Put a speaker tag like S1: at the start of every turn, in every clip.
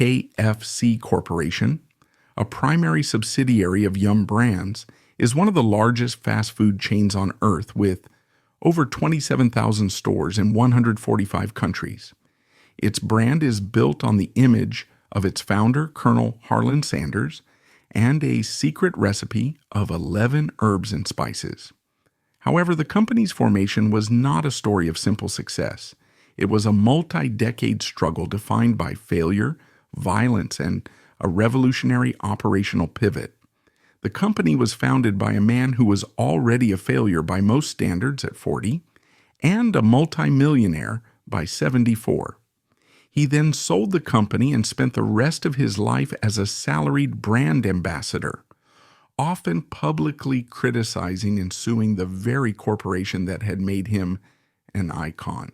S1: KFC Corporation, a primary subsidiary of Yum Brands, is one of the largest fast food chains on earth with over 27,000 stores in 145 countries. Its brand is built on the image of its founder, Colonel Harland Sanders, and a secret recipe of 11 herbs and spices. However, the company's formation was not a story of simple success. It was a multi-decade struggle defined by failure, violence, and a revolutionary operational pivot. The company was founded by a man who was already a failure by most standards at 40 and a multimillionaire by 74. He then sold the company and spent the rest of his life as a salaried brand ambassador, often publicly criticizing and suing the very corporation that had made him an icon.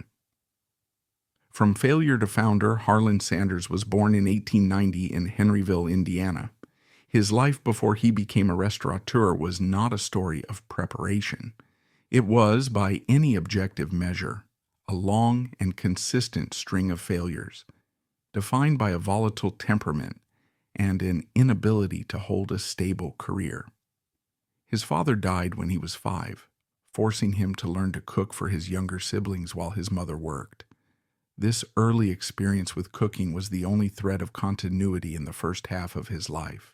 S1: From failure to founder, Harland Sanders was born in 1890 in Henryville, Indiana. His life before he became a restaurateur was not a story of preparation. It was, by any objective measure, a long and consistent string of failures, defined by a volatile temperament and an inability to hold a stable career. His father died when he was 5, forcing him to learn to cook for his younger siblings while his mother worked. This early experience with cooking was the only thread of continuity in the first half of his life.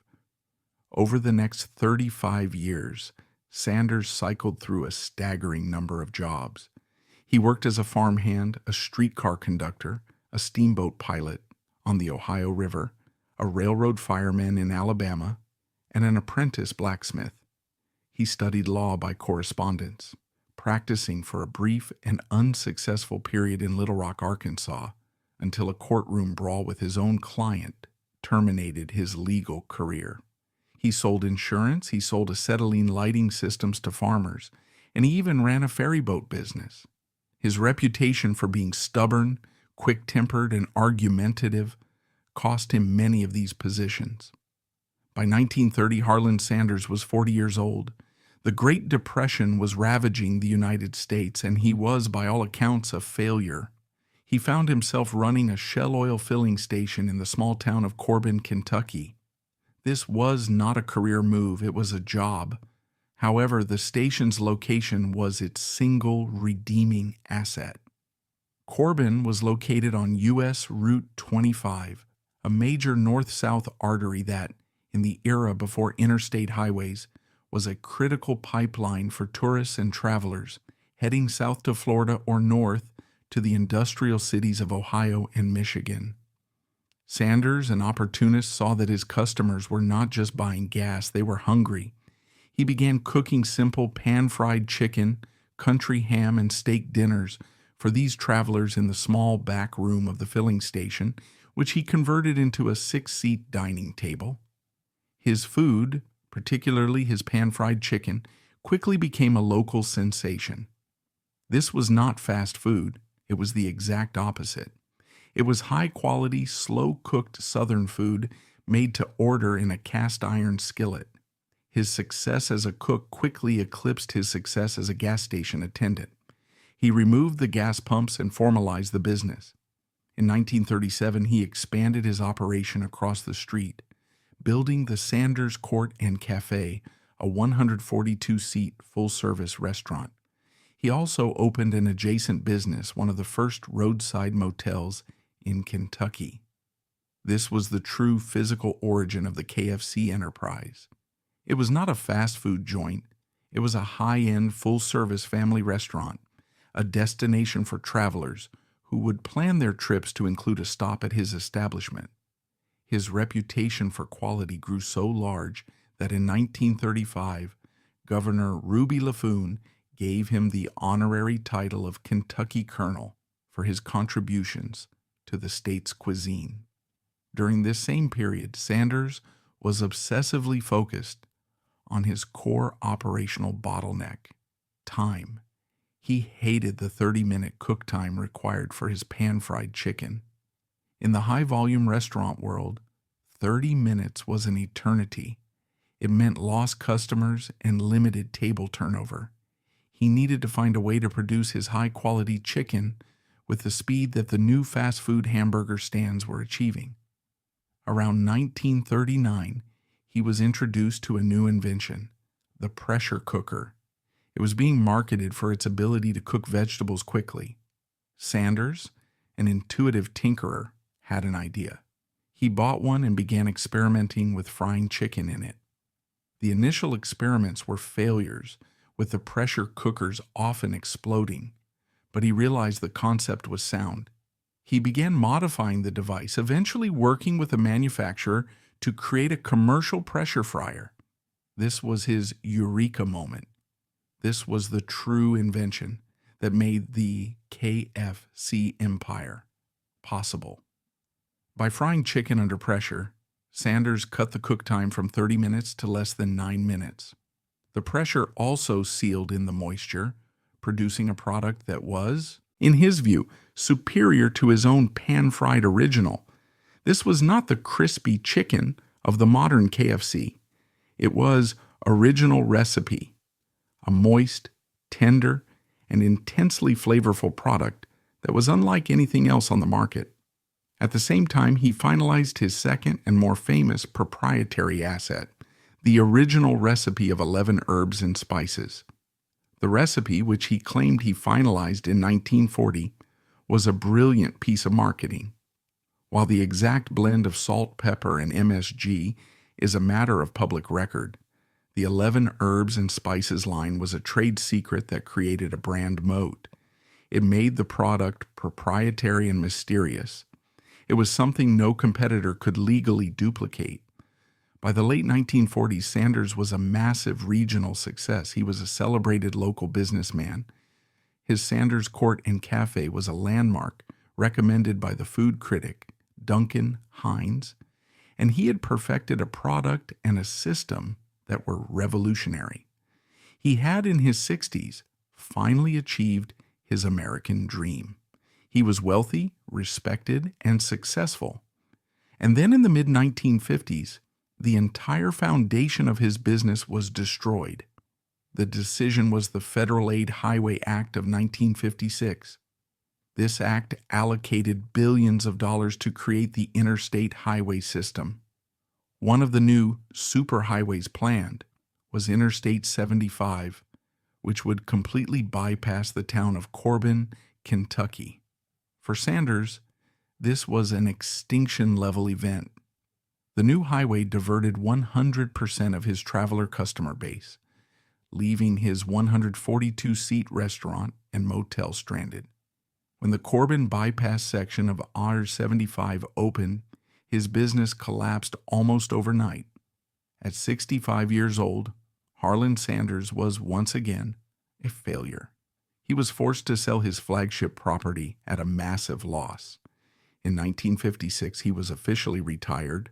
S1: Over the next 35 years, Sanders cycled through a staggering number of jobs. He worked as a farmhand, a streetcar conductor, a steamboat pilot on the Ohio River, a railroad fireman in Alabama, and an apprentice blacksmith. He studied law by correspondence, practicing for a brief and unsuccessful period in Little Rock, Arkansas, until a courtroom brawl with his own client terminated his legal career. He sold insurance, he sold acetylene lighting systems to farmers, and he even ran a ferry boat business. His reputation for being stubborn, quick-tempered, and argumentative cost him many of these positions. By 1930, Harland Sanders was 40 years old. The Great Depression was ravaging the United States, and he was, by all accounts, a failure. He found himself running a Shell oil filling station in the small town of Corbin, Kentucky. This was not a career move, it was a job. However, the station's location was its single redeeming asset. Corbin was located on U.S. Route 25, a major north-south artery that, in the era before interstate highways, was a critical pipeline for tourists and travelers heading south to Florida or north to the industrial cities of Ohio and Michigan. Sanders, an opportunist, saw that his customers were not just buying gas, they were hungry. He began cooking simple pan-fried chicken, country ham, and steak dinners for these travelers in the small back room of the filling station, which he converted into a 6-seat dining table. His food, particularly his pan-fried chicken, quickly became a local sensation. This was not fast food, it was the exact opposite. It was high-quality, slow-cooked Southern food made to order in a cast-iron skillet. His success as a cook quickly eclipsed his success as a gas station attendant. He removed the gas pumps and formalized the business. In 1937, he expanded his operation across the street, building the Sanders Court and Cafe, a 142-seat full-service restaurant. He also opened an adjacent business, one of the first roadside motels in Kentucky. This was the true physical origin of the KFC enterprise. It was not a fast food joint. It was a high-end, full-service family restaurant, a destination for travelers who would plan their trips to include a stop at his establishment. His reputation for quality grew so large that in 1935, Governor Ruby Laffoon gave him the honorary title of Kentucky Colonel for his contributions to the state's cuisine. During this same period, Sanders was obsessively focused on his core operational bottleneck, time. He hated the 30-minute cook time required for his pan-fried chicken. In the high-volume restaurant world, 30 minutes was an eternity. It meant lost customers and limited table turnover. He needed to find a way to produce his high-quality chicken with the speed that the new fast food hamburger stands were achieving. Around 1939, he was introduced to a new invention, the pressure cooker. It was being marketed for its ability to cook vegetables quickly. Sanders, an intuitive tinkerer, had an idea. He bought one and began experimenting with frying chicken in it. The initial experiments were failures, with the pressure cookers often exploding, but he realized the concept was sound. He began modifying the device, eventually working with a manufacturer to create a commercial pressure fryer. This was his eureka moment. This was the true invention that made the KFC empire possible. By frying chicken under pressure, Sanders cut the cook time from 30 minutes to less than 9 minutes. The pressure also sealed in the moisture, producing a product that was, in his view, superior to his own pan-fried original. This was not the crispy chicken of the modern KFC. It was original recipe, a moist, tender, and intensely flavorful product that was unlike anything else on the market. At the same time, he finalized his second and more famous proprietary asset, the original recipe of 11 herbs and spices. The recipe, which he claimed he finalized in 1940, was a brilliant piece of marketing. While the exact blend of salt, pepper, and MSG is a matter of public record, the 11 herbs and spices line was a trade secret that created a brand moat. It made the product proprietary and mysterious. It was something no competitor could legally duplicate. By the late 1940s, Sanders was a massive regional success. He was a celebrated local businessman. His Sanders Court and Cafe was a landmark recommended by the food critic Duncan Hines, and he had perfected a product and a system that were revolutionary. He had, in his 60s, finally achieved his American dream. He was wealthy, respected, and successful. And then in the mid-1950s, the entire foundation of his business was destroyed. The decision was the Federal Aid Highway Act of 1956. This act allocated billions of dollars to create the interstate highway system. One of the new superhighways planned was Interstate 75, which would completely bypass the town of Corbin, Kentucky. For Sanders, this was an extinction-level event. The new highway diverted 100% of his traveler customer base, leaving his 142-seat restaurant and motel stranded. When the Corbin bypass section of R-75 opened, his business collapsed almost overnight. At 65 years old, Harland Sanders was once again a failure. He was forced to sell his flagship property at a massive loss. In 1956, he was officially retired,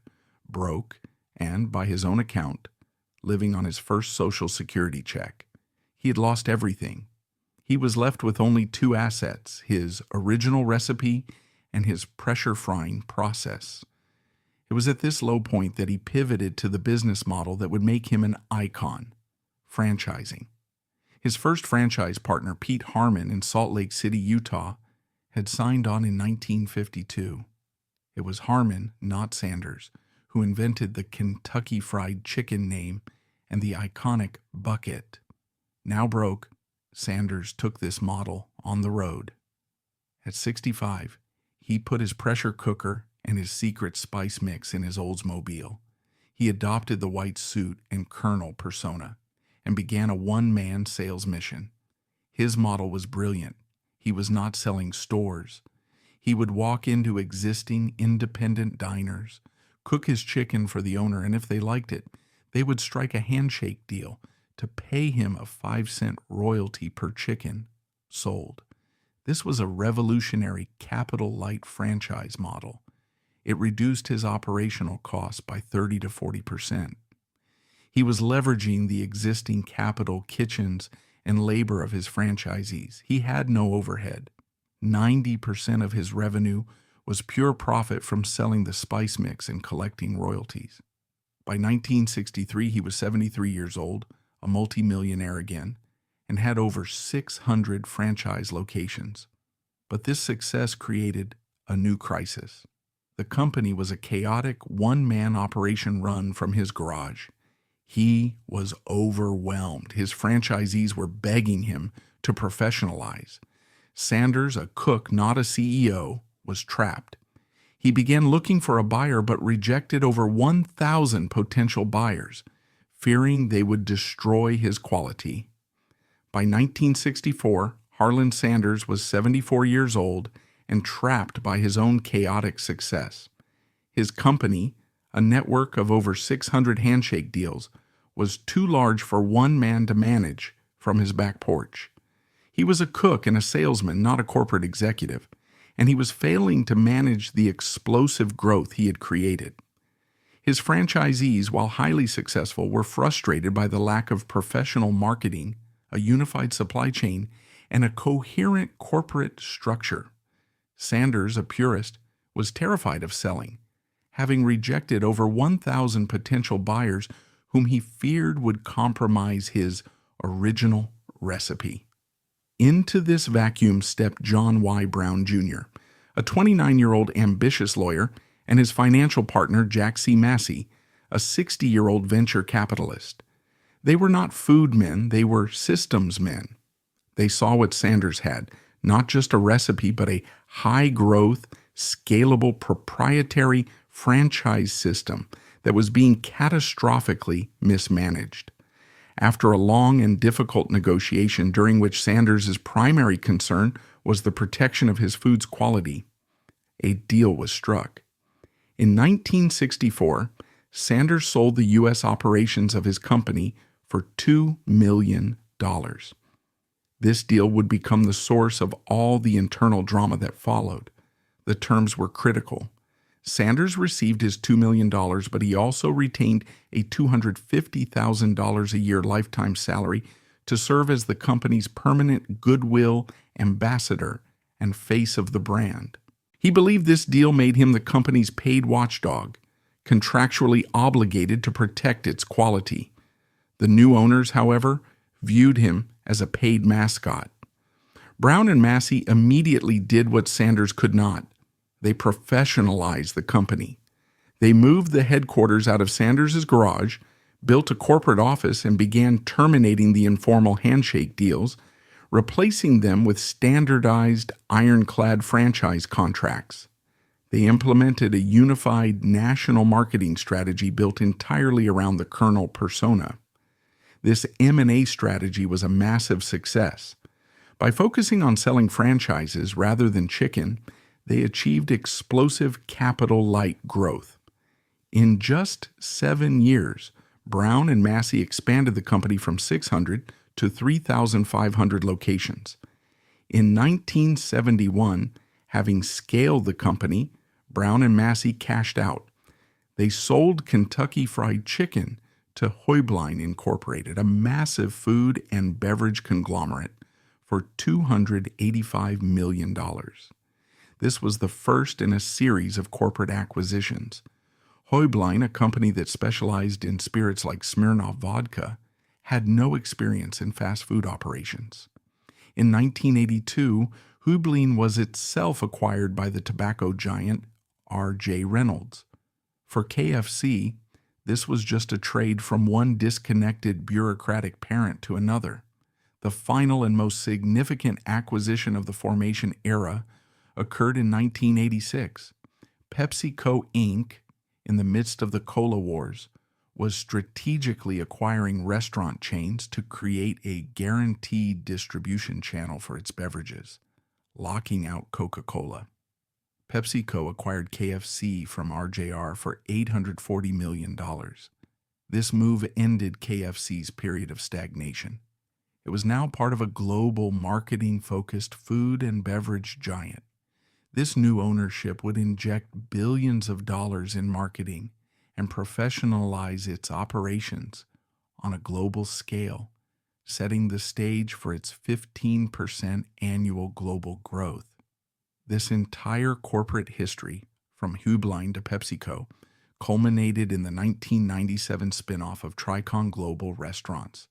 S1: broke, and, by his own account, living on his first Social Security check. He had lost everything. He was left with only two assets, his original recipe and his pressure frying process. It was at this low point that he pivoted to the business model that would make him an icon: franchising. His first franchise partner, Pete Harmon in Salt Lake City, Utah, had signed on in 1952. It was Harmon, not Sanders, who invented the Kentucky Fried Chicken name and the iconic bucket. Now broke, Sanders took this model on the road. At 65, he put his pressure cooker and his secret spice mix in his Oldsmobile. He adopted the white suit and Colonel persona and began a one-man sales mission. His model was brilliant. He was not selling stores. He would walk into existing independent diners, cook his chicken for the owner, and if they liked it, they would strike a handshake deal to pay him a 5-cent royalty per chicken sold. This was a revolutionary capital-light franchise model. It reduced his operational costs by 30 to 40%. He was leveraging the existing capital, kitchens, and labor of his franchisees. He had no overhead. 90% of his revenue was pure profit from selling the spice mix and collecting royalties. By 1963, he was 73 years old, a multimillionaire again, and had over 600 franchise locations. But this success created a new crisis. The company was a chaotic one-man operation run from his garage. He was overwhelmed. His franchisees were begging him to professionalize. Sanders, a cook, not a CEO, was trapped. He began looking for a buyer but rejected over 1,000 potential buyers, fearing they would destroy his quality. By 1964, Harland Sanders was 74 years old and trapped by his own chaotic success. His company, a network of over 600 handshake deals, was too large for one man to manage from his back porch. He was a cook and a salesman, not a corporate executive, and he was failing to manage the explosive growth he had created. His franchisees, while highly successful, were frustrated by the lack of professional marketing, a unified supply chain, and a coherent corporate structure. Sanders, a purist, was terrified of selling, having rejected over 1,000 potential buyers whom he feared would compromise his original recipe. Into this vacuum stepped John Y. Brown, Jr., a 29-year-old ambitious lawyer, and his financial partner, Jack C. Massey, a 60-year-old venture capitalist. They were not food men, they were systems men. They saw what Sanders had, not just a recipe, but a high-growth, scalable, proprietary franchise system that was being catastrophically mismanaged. After a long and difficult negotiation during which Sanders' primary concern was the protection of his food's quality, a deal was struck. In 1964, Sanders sold the U.S. operations of his company for $2 million. This deal would become the source of all the internal drama that followed. The terms were critical. Sanders received his $2 million, but he also retained a $250,000 a year lifetime salary to serve as the company's permanent goodwill ambassador and face of the brand. He believed this deal made him the company's paid watchdog, contractually obligated to protect its quality. The new owners, however, viewed him as a paid mascot. Brown and Massey immediately did what Sanders could not. They professionalized the company. They moved the headquarters out of Sanders' garage, built a corporate office, and began terminating the informal handshake deals, replacing them with standardized, ironclad franchise contracts. They implemented a unified national marketing strategy built entirely around the Colonel persona. This M&A strategy was a massive success. By focusing on selling franchises rather than chicken, they achieved explosive capital-light growth. In just 7 years, Brown and Massey expanded the company from 600 to 3,500 locations. In 1971, having scaled the company, Brown and Massey cashed out. They sold Kentucky Fried Chicken to Heublein Incorporated, a massive food and beverage conglomerate, for $285 million. This was the first in a series of corporate acquisitions. Heublein, a company that specialized in spirits like Smirnoff vodka, had no experience in fast food operations. In 1982, Heublein was itself acquired by the tobacco giant R.J. Reynolds. For KFC, this was just a trade from one disconnected bureaucratic parent to another. The final and most significant acquisition of the formation era occurred in 1986. PepsiCo Inc., in the midst of the Cola Wars, was strategically acquiring restaurant chains to create a guaranteed distribution channel for its beverages, locking out Coca-Cola. PepsiCo acquired KFC from RJR for $840 million. This move ended KFC's period of stagnation. It was now part of a global marketing-focused food and beverage giant. This new ownership would inject billions of dollars in marketing and professionalize its operations on a global scale, setting the stage for its 15% annual global growth. This entire corporate history, from Heublein to PepsiCo, culminated in the 1997 spinoff of Tricon Global Restaurants,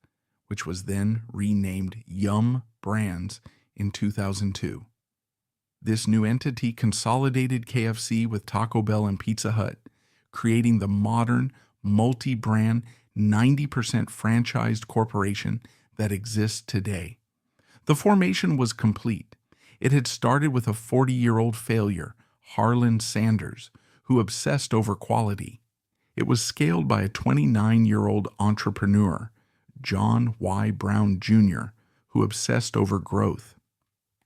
S1: which was then renamed Yum Brands in 2002. This new entity consolidated KFC with Taco Bell and Pizza Hut, creating the modern, multi-brand, 90% franchised corporation that exists today. The formation was complete. It had started with a 40-year-old failure, Harland Sanders, who obsessed over quality. It was scaled by a 29-year-old entrepreneur, John Y. Brown Jr., who obsessed over growth.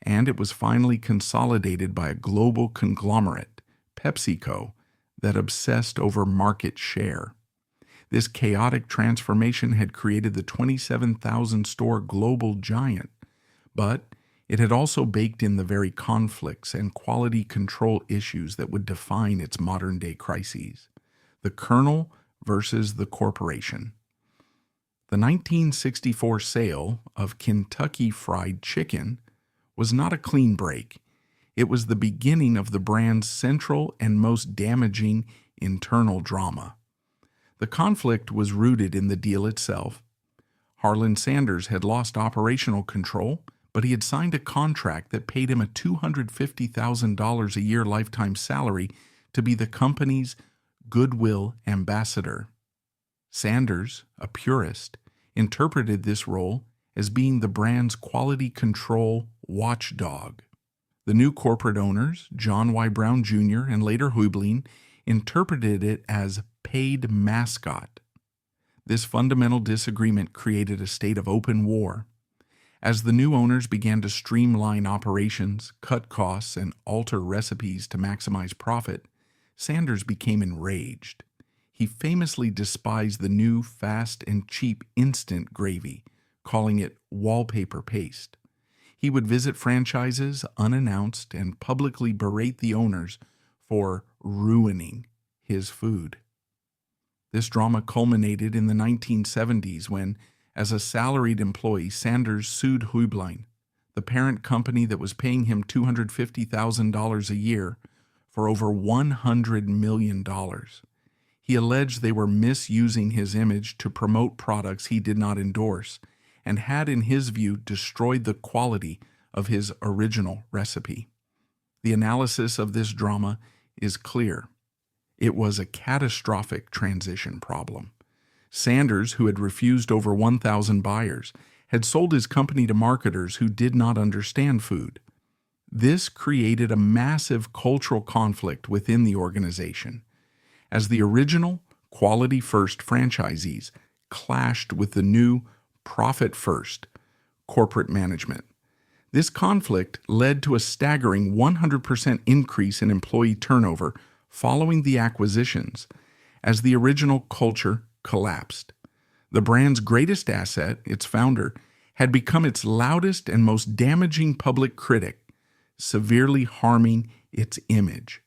S1: And it was finally consolidated by a global conglomerate, PepsiCo, that obsessed over market share. This chaotic transformation had created the 27,000-store global giant, but it had also baked in the very conflicts and quality control issues that would define its modern-day crises. The kernel versus the corporation. The 1964 sale of Kentucky Fried Chicken was not a clean break. It was the beginning of the brand's central and most damaging internal drama. The conflict was rooted in the deal itself. Harland Sanders had lost operational control, but he had signed a contract that paid him a $250,000 a year lifetime salary to be the company's goodwill ambassador. Sanders, a purist, interpreted this role as being the brand's quality control watchdog. The new corporate owners, John Y. Brown Jr. and later Huebling, interpreted it as paid mascot. This fundamental disagreement created a state of open war. As the new owners began to streamline operations, cut costs, and alter recipes to maximize profit, Sanders became enraged. He famously despised the new, fast, and cheap instant gravy, calling it wallpaper paste. He would visit franchises unannounced and publicly berate the owners for ruining his food. This drama culminated in the 1970s when, as a salaried employee, Sanders sued Huebling, the parent company that was paying him $250,000 a year, for over $100 million. He alleged they were misusing his image to promote products he did not endorse and had, in his view, destroyed the quality of his original recipe. The analysis of this drama is clear. It was a catastrophic transition problem. Sanders, who had refused over 1,000 buyers, had sold his company to marketers who did not understand food. This created a massive cultural conflict within the organization, as the original quality-first franchisees clashed with the new profit-first corporate management. This conflict led to a staggering 100% increase in employee turnover following the acquisitions, as the original culture collapsed. The brand's greatest asset, its founder, had become its loudest and most damaging public critic, severely harming its image.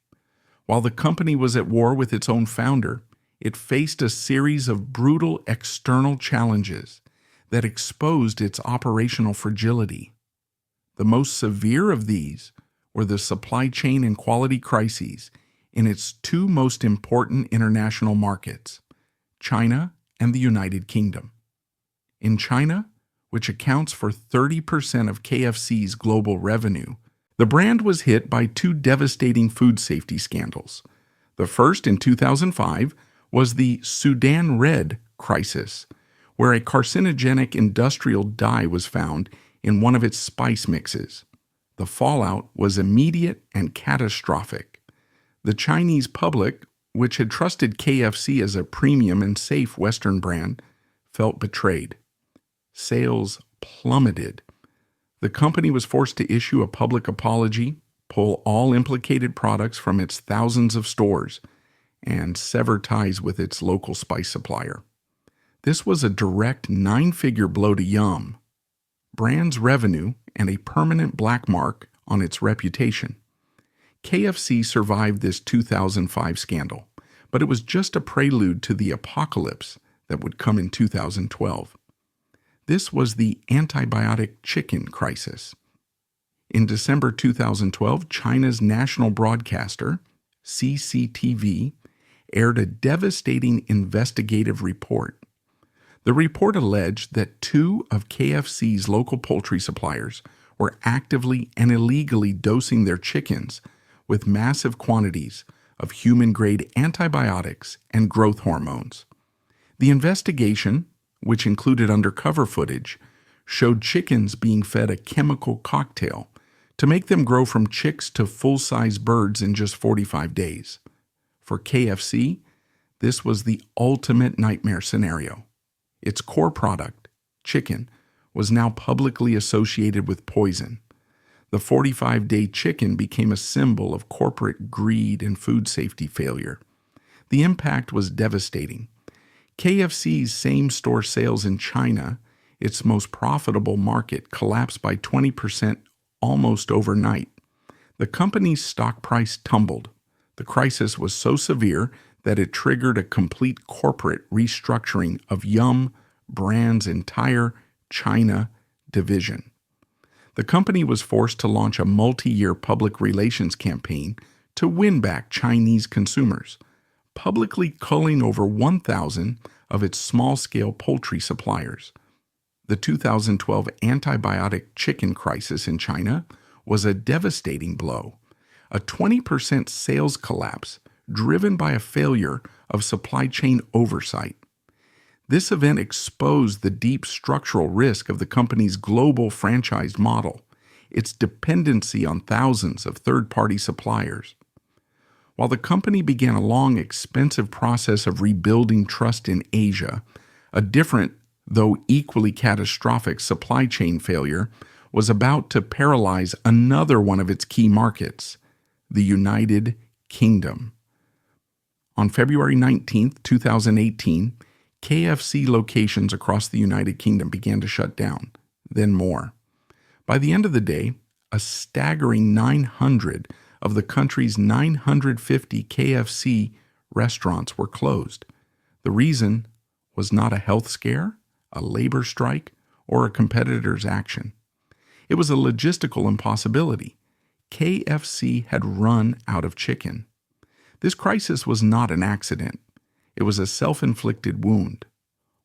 S1: While the company was at war with its own founder, it faced a series of brutal external challenges that exposed its operational fragility. The most severe of these were the supply chain and quality crises in its two most important international markets, China and the United Kingdom. In China, which accounts for 30% of KFC's global revenue, the brand was hit by two devastating food safety scandals. The first, in 2005, was the Sudan Red crisis, where a carcinogenic industrial dye was found in one of its spice mixes. The fallout was immediate and catastrophic. The Chinese public, which had trusted KFC as a premium and safe Western brand, felt betrayed. Sales plummeted. The company was forced to issue a public apology, pull all implicated products from its thousands of stores, and sever ties with its local spice supplier. This was a direct 9-figure blow to Yum, brand's revenue, and a permanent black mark on its reputation. KFC survived this 2005 scandal, but it was just a prelude to the apocalypse that would come in 2012. This was the antibiotic chicken crisis. In December 2012, China's national broadcaster, CCTV, aired a devastating investigative report. The report alleged that two of KFC's local poultry suppliers were actively and illegally dosing their chickens with massive quantities of human-grade antibiotics and growth hormones. The investigation, which included undercover footage, showed chickens being fed a chemical cocktail to make them grow from chicks to full-size birds in just 45 days. For KFC, this was the ultimate nightmare scenario. Its core product, chicken, was now publicly associated with poison. The 45-day chicken became a symbol of corporate greed and food safety failure. The impact was devastating. KFC's same-store sales in China, its most profitable market, collapsed by 20% almost overnight. The company's stock price tumbled. The crisis was so severe that it triggered a complete corporate restructuring of Yum Brand's entire China division. The company was forced to launch a multi-year public relations campaign to win back Chinese consumers, publicly culling over 1,000 of its small-scale poultry suppliers. The 2012 antibiotic chicken crisis in China was a devastating blow, a 20% sales collapse driven by a failure of supply chain oversight. This event exposed the deep structural risk of the company's global franchised model, its dependency on thousands of third-party suppliers. While the company began a long, expensive process of rebuilding trust in Asia, a different, though equally catastrophic supply chain failure was about to paralyze another one of its key markets, the United Kingdom. On February 19, 2018, KFC locations across the United Kingdom began to shut down, then more. By the end of the day, a staggering 900 of the country's 950 KFC restaurants were closed. The reason was not a health scare, a labor strike, or a competitor's action. It was a logistical impossibility. KFC had run out of chicken. This crisis was not an accident. It was a self-inflicted wound.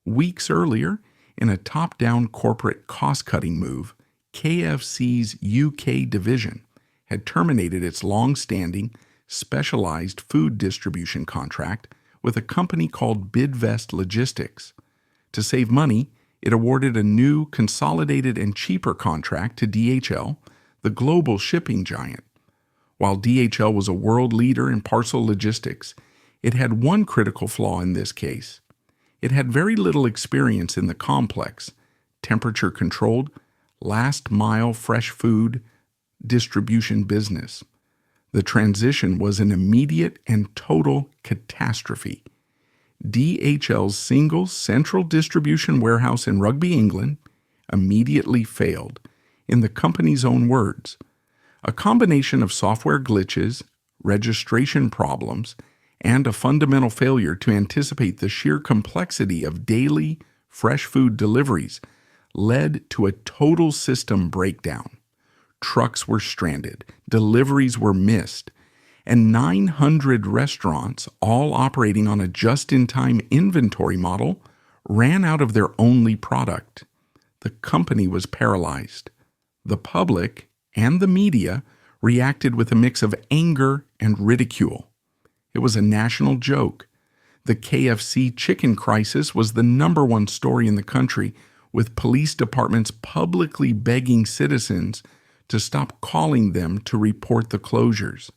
S1: Weeks earlier, in a top-down corporate cost-cutting move, KFC's UK division had terminated its long-standing, specialized food distribution contract with a company called Bidvest Logistics. To save money, it awarded a new, consolidated, and cheaper contract to DHL, the global shipping giant. While DHL was a world leader in parcel logistics, it had one critical flaw in this case. It had very little experience in the complex, temperature-controlled, last-mile fresh food distribution business. The transition was an immediate and total catastrophe. DHL's single central distribution warehouse in Rugby, England, immediately failed. In the company's own words, a combination of software glitches, registration problems, and a fundamental failure to anticipate the sheer complexity of daily fresh food deliveries led to a total system breakdown. Trucks were stranded, deliveries were missed, and 900 restaurants, all operating on a just-in-time inventory model, ran out of their only product. The company was paralyzed. The public and the media reacted with a mix of anger and ridicule. It was a national joke. The KFC chicken crisis was the #1 story in the country, with police departments publicly begging citizens to stop calling them to report the closures.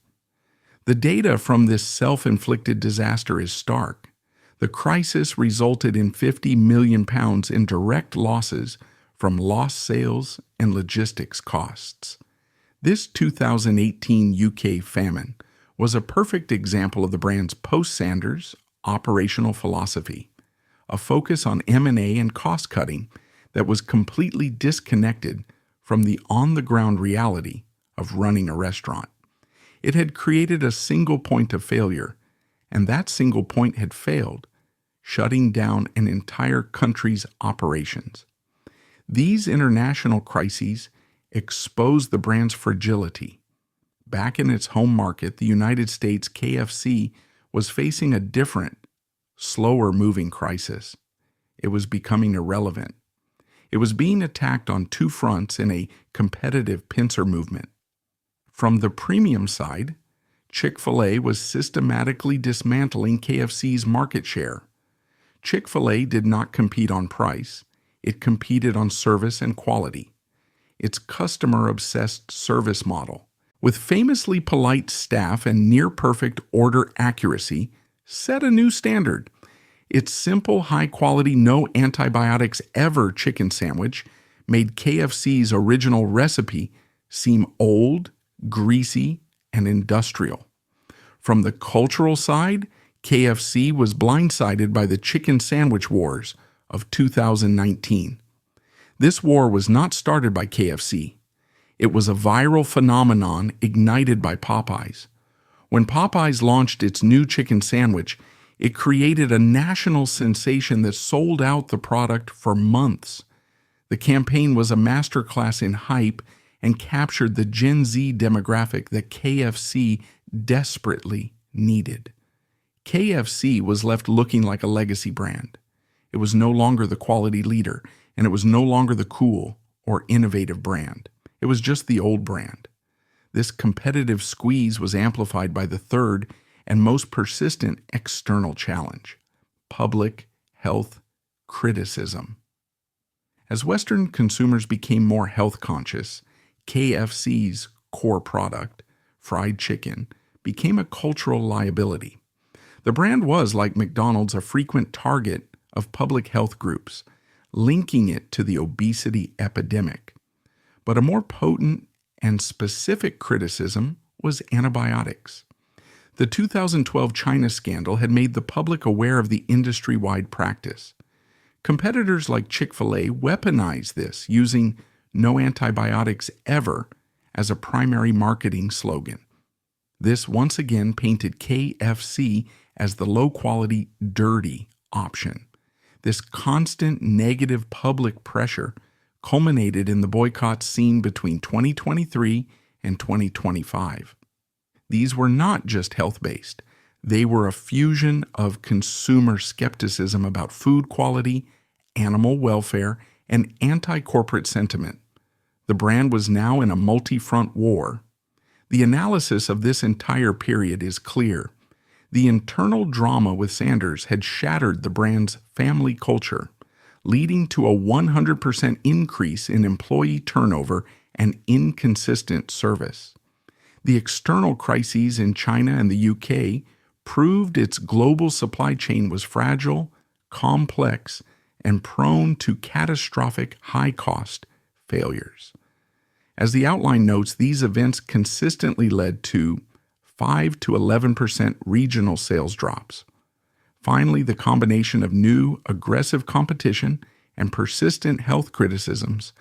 S1: The data from this self-inflicted disaster is stark. The crisis resulted in £50 million in direct losses from lost sales and logistics costs. This 2018 UK famine was a perfect example of the brand's post-Sanders operational philosophy, a focus on M&A and cost-cutting that was completely disconnected from the on-the-ground reality of running a restaurant. It had created a single point of failure, and that single point had failed, shutting down an entire country's operations. These international crises exposed the brand's fragility. Back in its home market, the United States, KFC was facing a different, slower-moving crisis. It was becoming irrelevant. It was being attacked on two fronts in a competitive pincer movement. From the premium side, Chick-fil-A was systematically dismantling KFC's market share. Chick-fil-A did not compete on price. It competed on service and quality. Its customer-obsessed service model, with famously polite staff and near-perfect order accuracy, set a new standard. Its simple, high-quality, no antibiotics ever chicken sandwich made KFC's original recipe seem old, greasy, and industrial. From the cultural side, KFC was blindsided by the chicken sandwich wars of 2019. This war was not started by KFC. It was a viral phenomenon ignited by Popeyes. When Popeyes launched its new chicken sandwich, it created a national sensation that sold out the product for months. The campaign was a masterclass in hype and captured the Gen Z demographic that KFC desperately needed. KFC was left looking like a legacy brand. It was no longer the quality leader, and it was no longer the cool or innovative brand. It was just the old brand. This competitive squeeze was amplified by the third and most persistent external challenge: public health criticism. As Western consumers became more health conscious, KFC's core product, fried chicken, became a cultural liability. The brand was, like McDonald's, a frequent target of public health groups, linking it to the obesity epidemic. But a more potent and specific criticism was antibiotics. The 2012 China scandal had made the public aware of the industry-wide practice. Competitors like Chick-fil-A weaponized this, using "no antibiotics ever" as a primary marketing slogan. This once again painted KFC as the low-quality, dirty option. This constant negative public pressure culminated in the boycotts seen between 2023 and 2025. These were not just health-based. They were a fusion of consumer skepticism about food quality, animal welfare, and anti-corporate sentiment. The brand was now in a multi-front war. The analysis of this entire period is clear. The internal drama with Sanders had shattered the brand's family culture, leading to a 100% increase in employee turnover and inconsistent service. The external crises in China and the UK proved its global supply chain was fragile, complex, and prone to catastrophic high-cost failures. As the outline notes, these events consistently led to 5 to 11% regional sales drops. Finally, the combination of new, aggressive competition and persistent health criticisms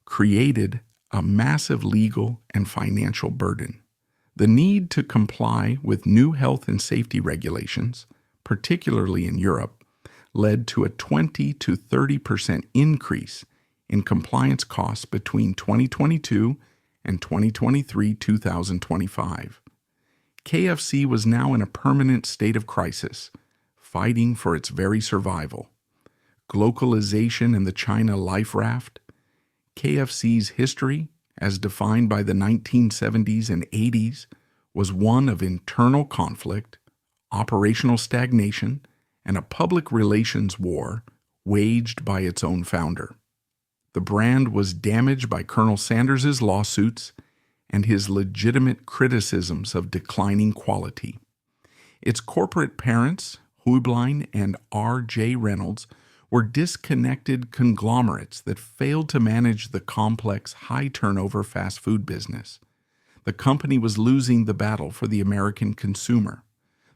S1: created a massive legal and financial burden. The need to comply with new health and safety regulations, particularly in Europe, led to a 20 to 30% increase in compliance costs between 2022 and 2023-2025. KFC was now in a permanent state of crisis, fighting for its very survival. Globalization and the China life raft, KFC's history, as defined by the 1970s and 80s, was one of internal conflict, operational stagnation, and a public relations war waged by its own founder. The brand was damaged by Colonel Sanders' lawsuits and his legitimate criticisms of declining quality. Its corporate parents, Huiblein and R.J. Reynolds, were disconnected conglomerates that failed to manage the complex, high-turnover fast food business. The company was losing the battle for the American consumer.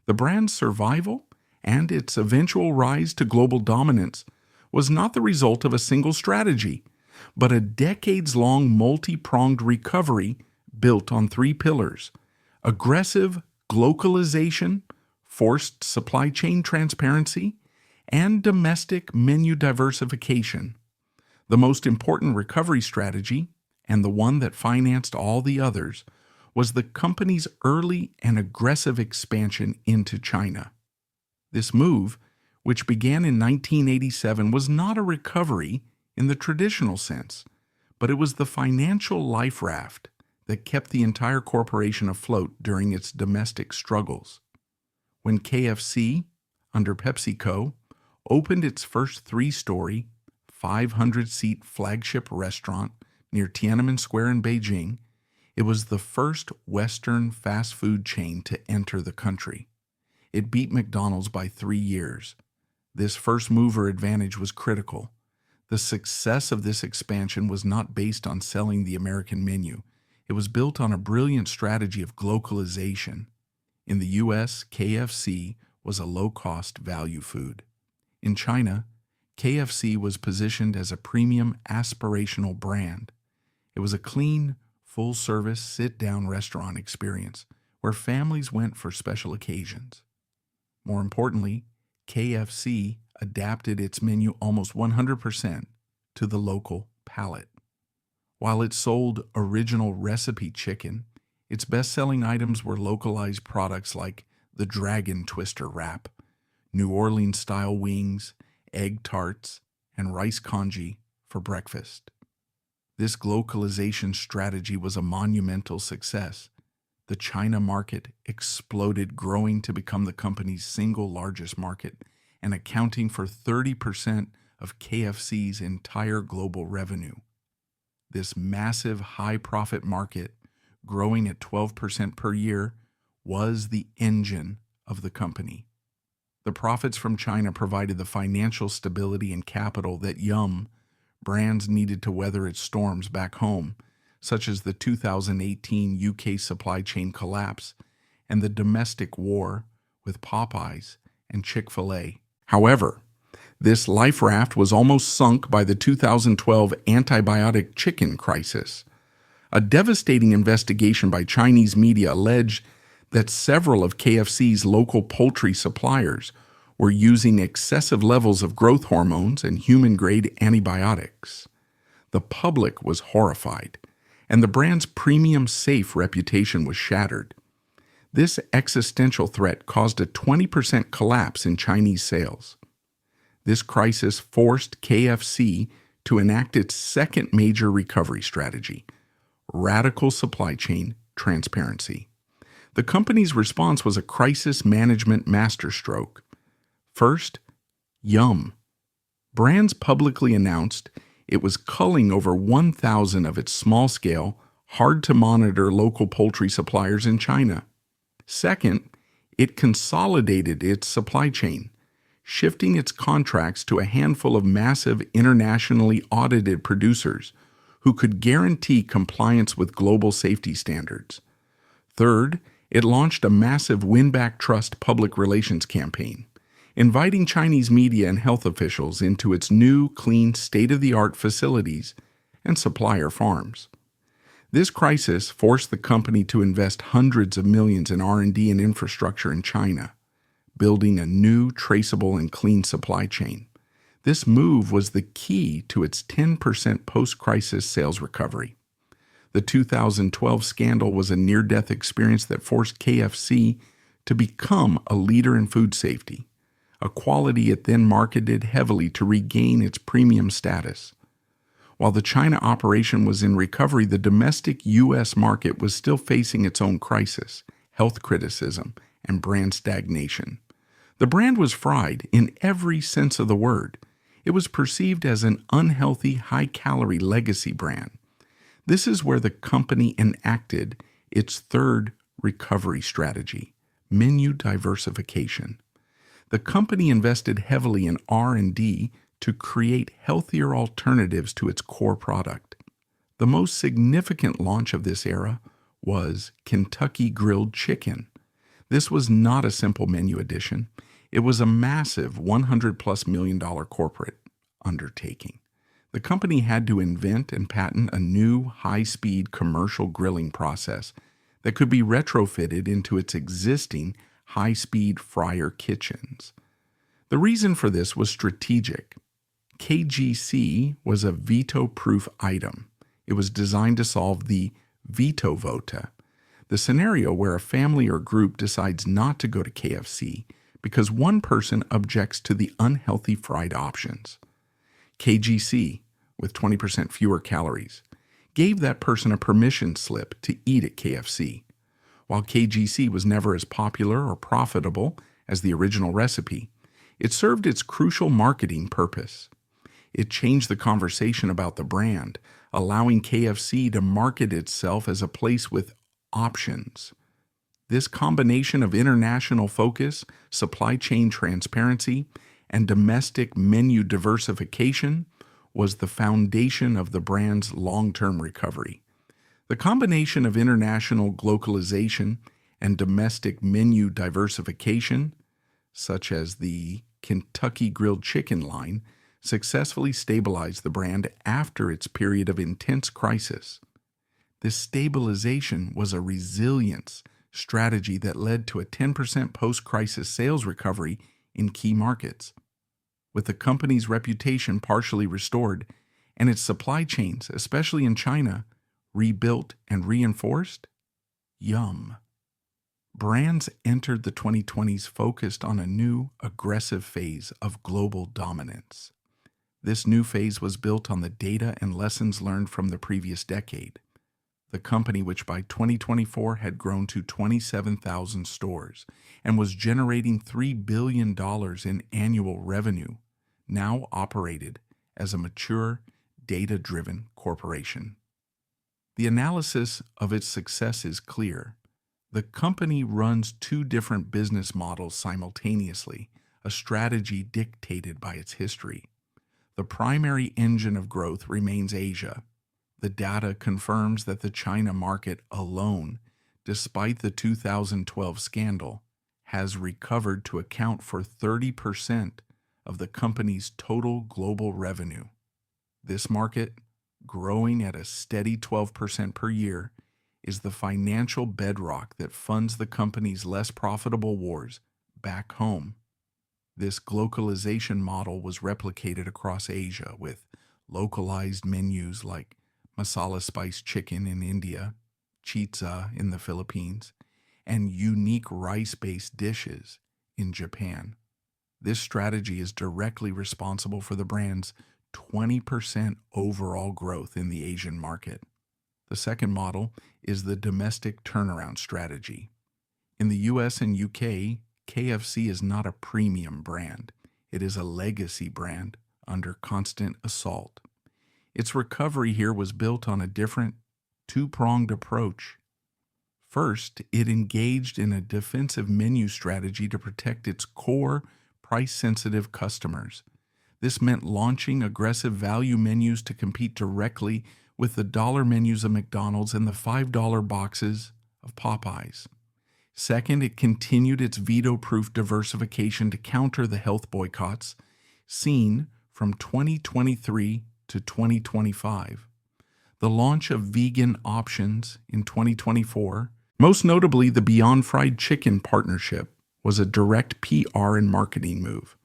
S1: The brand's survival and its eventual rise to global dominance was not the result of a single strategy, but a decades-long multi-pronged recovery built on three pillars: aggressive glocalization, forced supply chain transparency, and domestic menu diversification. The most important recovery strategy, and the one that financed all the others, was the company's early and aggressive expansion into China. This move, which began in 1987, was not a recovery, in the traditional sense, but it was the financial life raft that kept the entire corporation afloat during its domestic struggles. When KFC, under PepsiCo, opened its first three-story, 500-seat flagship restaurant near Tiananmen Square in Beijing, it was the first Western fast food chain to enter the country. It beat McDonald's by 3 years. This first-mover advantage was critical. The success of this expansion was not based on selling the American menu. It was built on a brilliant strategy of globalization. In the U.S., KFC was a low-cost value food. In China, KFC was positioned as a premium aspirational brand. It was a clean, full-service, sit-down restaurant experience where families went for special occasions. More importantly, KFC adapted its menu almost 100% to the local palate. While it sold original recipe chicken, its best-selling items were localized products like the Dragon Twister wrap, New Orleans-style wings, egg tarts, and rice congee for breakfast. This globalization strategy was a monumental success. The China market exploded, growing to become the company's single largest market and accounting for 30% of KFC's entire global revenue. This massive high-profit market, growing at 12% per year, was the engine of the company. The profits from China provided the financial stability and capital that Yum brands needed to weather its storms back home, such as the 2018 UK supply chain collapse and the domestic war with Popeyes and Chick-fil-A. However, this life raft was almost sunk by the 2012 antibiotic chicken crisis. A devastating investigation by Chinese media alleged that several of KFC's local poultry suppliers were using excessive levels of growth hormones and human-grade antibiotics. The public was horrified, and the brand's premium safe reputation was shattered. This existential threat caused a 20% collapse in Chinese sales. This crisis forced KFC to enact its second major recovery strategy: radical supply chain transparency. The company's response was a crisis management masterstroke. First, Yum. Brands publicly announced it was culling over 1,000 of its small-scale, hard-to-monitor local poultry suppliers in China. Second, it consolidated its supply chain, shifting its contracts to a handful of massive internationally audited producers who could guarantee compliance with global safety standards. Third, it launched a massive win-back trust public relations campaign, inviting Chinese media and health officials into its new, clean, state-of-the-art facilities and supplier farms. This crisis forced the company to invest hundreds of millions in R&D and infrastructure in China, building a new, traceable, and clean supply chain. This move was the key to its 10% post-crisis sales recovery. The 2012 scandal was a near-death experience that forced KFC to become a leader in food safety, a quality it then marketed heavily to regain its premium status. While the China operation was in recovery, the domestic U.S. market was still facing its own crisis, health criticism, and brand stagnation. The brand was fried in every sense of the word. It was perceived as an unhealthy, high-calorie legacy brand. This is where the company enacted its third recovery strategy, menu diversification. The company invested heavily in R&D to create healthier alternatives to its core product. The most significant launch of this era was Kentucky Grilled Chicken. This was not a simple menu addition. It was a massive $100+ million corporate undertaking. The company had to invent and patent a new high-speed commercial grilling process that could be retrofitted into its existing high-speed fryer kitchens. The reason for this was strategic. KGC was a veto-proof item. It was designed to solve the veto vota, the scenario where a family or group decides not to go to KFC because one person objects to the unhealthy fried options. KGC with 20% fewer calories, gave that person a permission slip to eat at KFC. While KGC was never as popular or profitable as the original recipe, it served its crucial marketing purpose. It changed the conversation about the brand, allowing KFC to market itself as a place with options. This combination of international focus, supply chain transparency, and domestic menu diversification was the foundation of the brand's long-term recovery. The combination of international globalization and domestic menu diversification, such as the Kentucky Grilled Chicken line, successfully stabilized the brand after its period of intense crisis. This stabilization was a resilience strategy that led to a 10% post-crisis sales recovery in key markets. With the company's reputation partially restored and its supply chains, especially in China, rebuilt and reinforced, Yum! Brands entered the 2020s focused on a new, aggressive phase of global dominance. This new phase was built on the data and lessons learned from the previous decade. The company, which by 2024 had grown to 27,000 stores and was generating $3 billion in annual revenue, now operated as a mature, data-driven corporation. The analysis of its success is clear. The company runs two different business models simultaneously, a strategy dictated by its history. The primary engine of growth remains Asia. The data confirms that the China market alone, despite the 2012 scandal, has recovered to account for 30% of the company's total global revenue. This market, growing at a steady 12% per year, is the financial bedrock that funds the company's less profitable wars back home. This globalization model was replicated across Asia with localized menus like masala spiced chicken in India, chitza in the Philippines, and unique rice-based dishes in Japan. This strategy is directly responsible for the brand's 20% overall growth in the Asian market. The second model is the domestic turnaround strategy. In the US and UK, KFC is not a premium brand. It is a legacy brand under constant assault. Its recovery here was built on a different, two-pronged approach. First, it engaged in a defensive menu strategy to protect its core, price-sensitive customers. This meant launching aggressive value menus to compete directly with the dollar menus of McDonald's and the $5 boxes of Popeyes. Second, it continued its veto-proof diversification to counter the health boycotts seen from 2023 to 2025. The launch of vegan options in 2024, most notably the Beyond Fried Chicken partnership, was a direct PR and marketing move.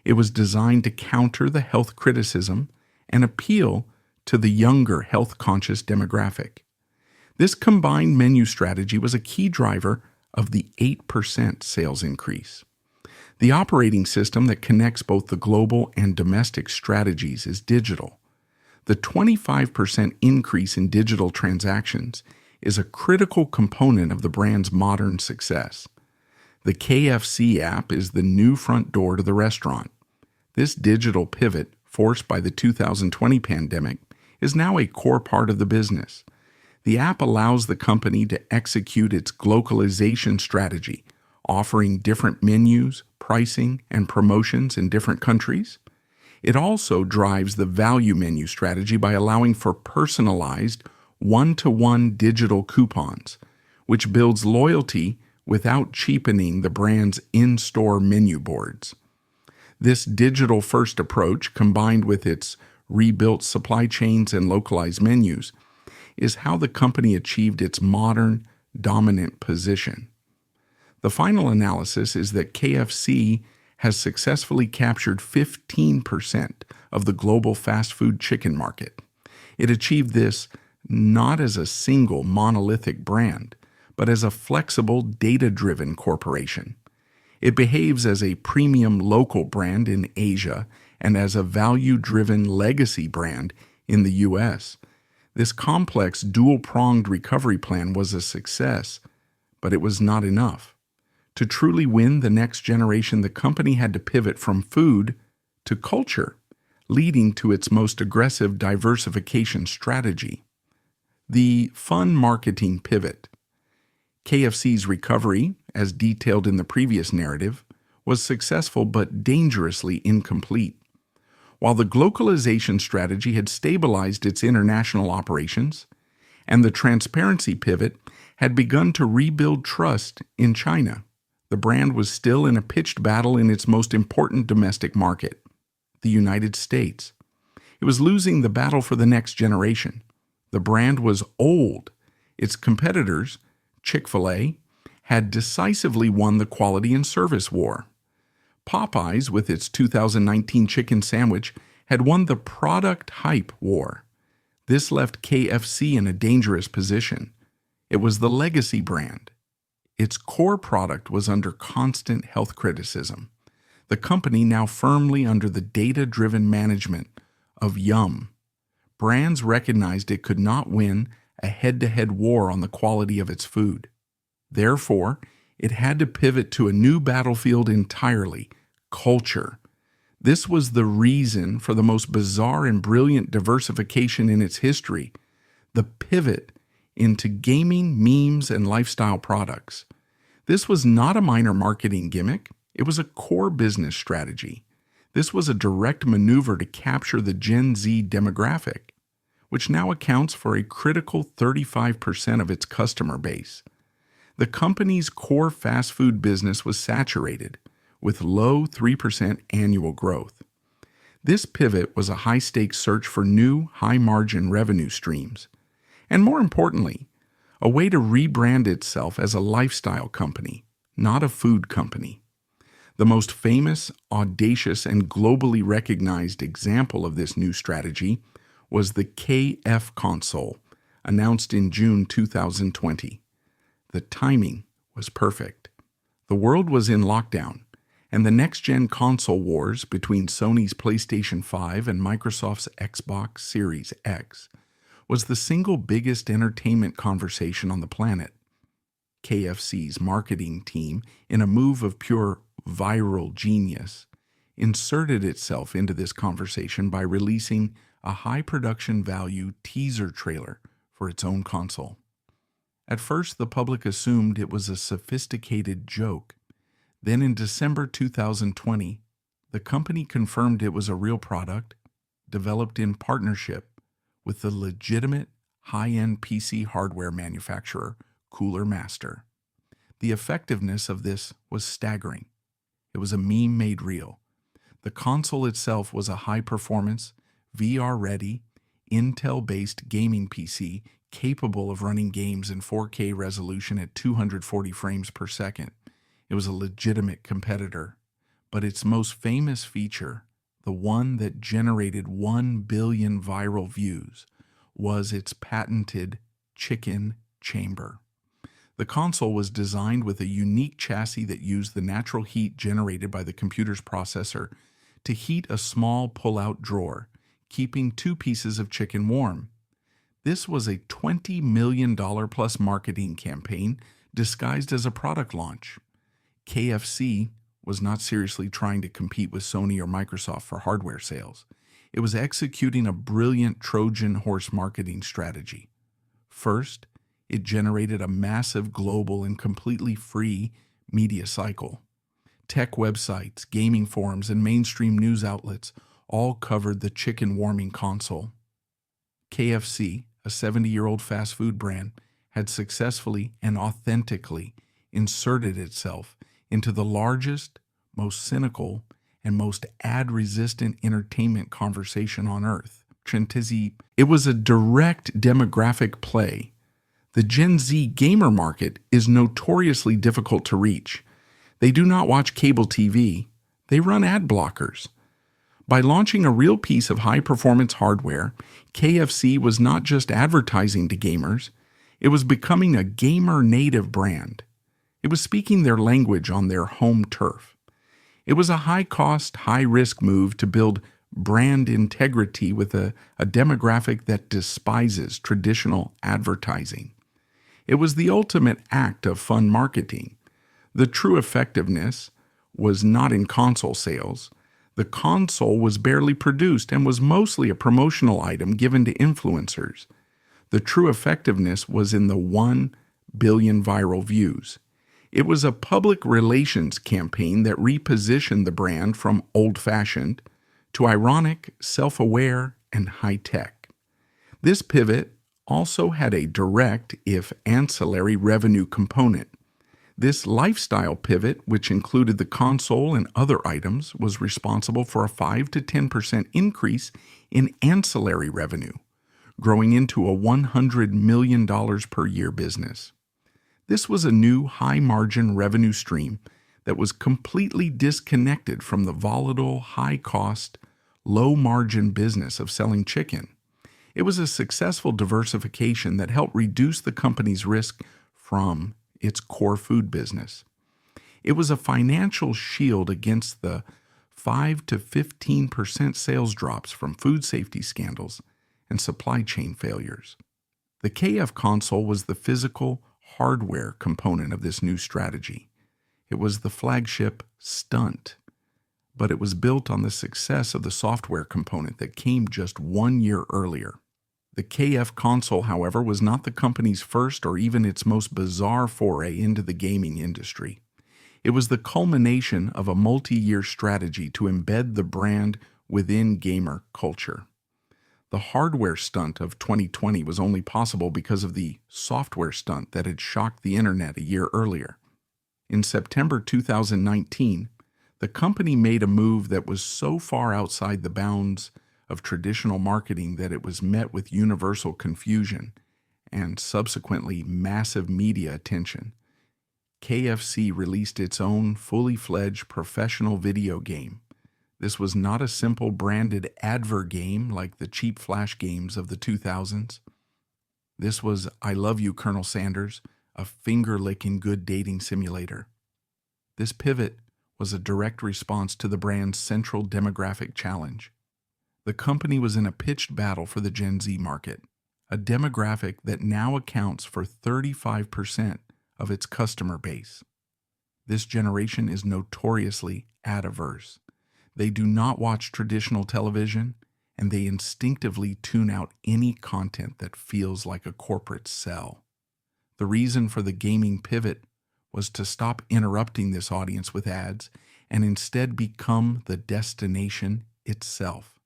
S1: It was designed to counter the health criticism and appeal to the younger health-conscious demographic. This combined menu strategy was a key driver of the 8% sales increase. The operating system that connects both the global and domestic strategies is digital. The 25% increase in digital transactions is a critical component of the brand's modern success. The KFC app is the new front door to the restaurant. This digital pivot, forced by the 2020 pandemic, is now a core part of the business. The app allows the company to execute its globalization strategy, offering different menus, pricing, and promotions in different countries. It also drives the value menu strategy by allowing for personalized, one-to-one digital coupons, which builds loyalty without cheapening the brand's in-store menu boards. This digital-first approach, combined with its rebuilt supply chains and localized menus, is how the company achieved its modern, dominant position. The final analysis is that KFC has successfully captured 15% of the global fast food chicken market. It achieved this not as a single monolithic brand, but as a flexible, data-driven corporation. It behaves as a premium local brand in Asia and as a value-driven legacy brand in the U.S. This complex, dual-pronged recovery plan was a success, but it was not enough. To truly win the next generation, the company had to pivot from food to culture, leading to its most aggressive diversification strategy. The fun marketing pivot. KFC's recovery, as detailed in the previous narrative, was successful but dangerously incomplete. While the globalization strategy had stabilized its international operations, and the transparency pivot had begun to rebuild trust in China, the brand was still in a pitched battle in its most important domestic market, the United States. It was losing the battle for the next generation. The brand was old. Its competitors, Chick-fil-A, had decisively won the quality and service war. Popeyes, with its 2019 chicken sandwich, had won the product hype war. This left KFC in a dangerous position. It was the legacy brand. Its core product was under constant health criticism. The company now firmly under the data-driven management of Yum. Brands recognized it could not win a head-to-head war on the quality of its food. Therefore, it had to pivot to a new battlefield entirely, culture. This was the reason for the most bizarre and brilliant diversification in its history, the pivot into gaming, memes, and lifestyle products. This was not a minor marketing gimmick. It was a core business strategy. This was a direct maneuver to capture the Gen Z demographic, which now accounts for a critical 35% of its customer base. The company's core fast food business was saturated, with low 3% annual growth. This pivot was a high-stakes search for new, high-margin revenue streams, and more importantly, a way to rebrand itself as a lifestyle company, not a food company. The most famous, audacious, and globally recognized example of this new strategy was the KFConsole, announced in June 2020. The timing was perfect. The world was in lockdown, and the next-gen console wars between Sony's PlayStation 5 and Microsoft's Xbox Series X was the single biggest entertainment conversation on the planet. KFC's marketing team, in a move of pure viral genius, inserted itself into this conversation by releasing a high-production value teaser trailer for its own console. At first, the public assumed it was a sophisticated joke. Then in December 2020, the company confirmed it was a real product, developed in partnership with the legitimate high-end PC hardware manufacturer, Cooler Master. The effectiveness of this was staggering. It was a meme made real. The console itself was a high-performance, VR-ready, Intel-based gaming PC capable of running games in 4K resolution at 240 frames per second. It was a legitimate competitor. But its most famous feature, the one that generated 1 billion viral views, was its patented chicken chamber. The console was designed with a unique chassis that used the natural heat generated by the computer's processor to heat a small pull-out drawer, keeping 2 pieces of chicken warm. This was a $20 million plus marketing campaign disguised as a product launch. KFC was not seriously trying to compete with Sony or Microsoft for hardware sales. It was executing a brilliant Trojan horse marketing strategy. First, it generated a massive global and completely free media cycle. Tech websites, gaming forums, and mainstream news outlets all covered the chicken warming console. KFC, a 70-year-old fast food brand, had successfully and authentically inserted itself into the largest, most cynical, and most ad-resistant entertainment conversation on Earth. It was a direct demographic play. The Gen Z gamer market is notoriously difficult to reach. They do not watch cable TV. They run ad blockers. By launching a real piece of high-performance hardware, KFC was not just advertising to gamers, it was becoming a gamer-native brand. It was speaking their language on their home turf. It was a high-cost, high-risk move to build brand integrity with a demographic that despises traditional advertising. It was the ultimate act of fun marketing. The true effectiveness was not in console sales. The console was barely produced and was mostly a promotional item given to influencers. The true effectiveness was in the 1 billion viral views. It was a public relations campaign that repositioned the brand from old-fashioned to ironic, self-aware, and high-tech. This pivot also had a direct, if ancillary, revenue component. This lifestyle pivot, which included the console and other items, was responsible for a 5 to 10% increase in ancillary revenue, growing into a $100 million per year business. This was a new high-margin revenue stream that was completely disconnected from the volatile, high-cost, low-margin business of selling chicken. It was a successful diversification that helped reduce the company's risk from its core food business. It was a financial shield against the 5 to 15% sales drops from food safety scandals and supply chain failures. The KFConsole was the physical hardware component of this new strategy. It was the flagship stunt, but it was built on the success of the software component that came just 1 year earlier. The KFConsole, however, was not the company's first or even its most bizarre foray into the gaming industry. It was the culmination of a multi-year strategy to embed the brand within gamer culture. The hardware stunt of 2020 was only possible because of the software stunt that had shocked the internet a year earlier. In September 2019, the company made a move that was so far outside the bounds of traditional marketing that it was met with universal confusion and subsequently massive media attention. KFC released its own fully fledged professional video game. This was not a simple branded advert game like the cheap flash games of the 2000s. This was I Love You, Colonel Sanders, a finger-licking good dating simulator. This pivot was a direct response to the brand's central demographic challenge. The company was in a pitched battle for the Gen Z market, a demographic that now accounts for 35% of its customer base. This generation is notoriously ad-averse. They do not watch traditional television, and they instinctively tune out any content that feels like a corporate sell. The reason for the gaming pivot was to stop interrupting this audience with ads and instead become the destination itself.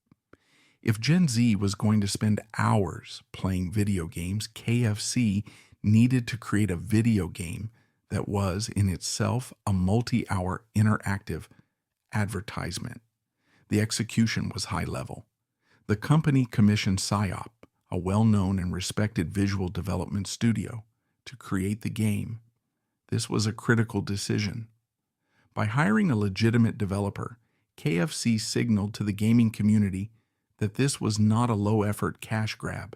S1: If Gen Z was going to spend hours playing video games, KFC needed to create a video game that was in itself a multi-hour interactive advertisement. The execution was high level. The company commissioned PSYOP, a well-known and respected visual development studio, to create the game. This was a critical decision. By hiring a legitimate developer, KFC signaled to the gaming community that this was not a low-effort cash grab.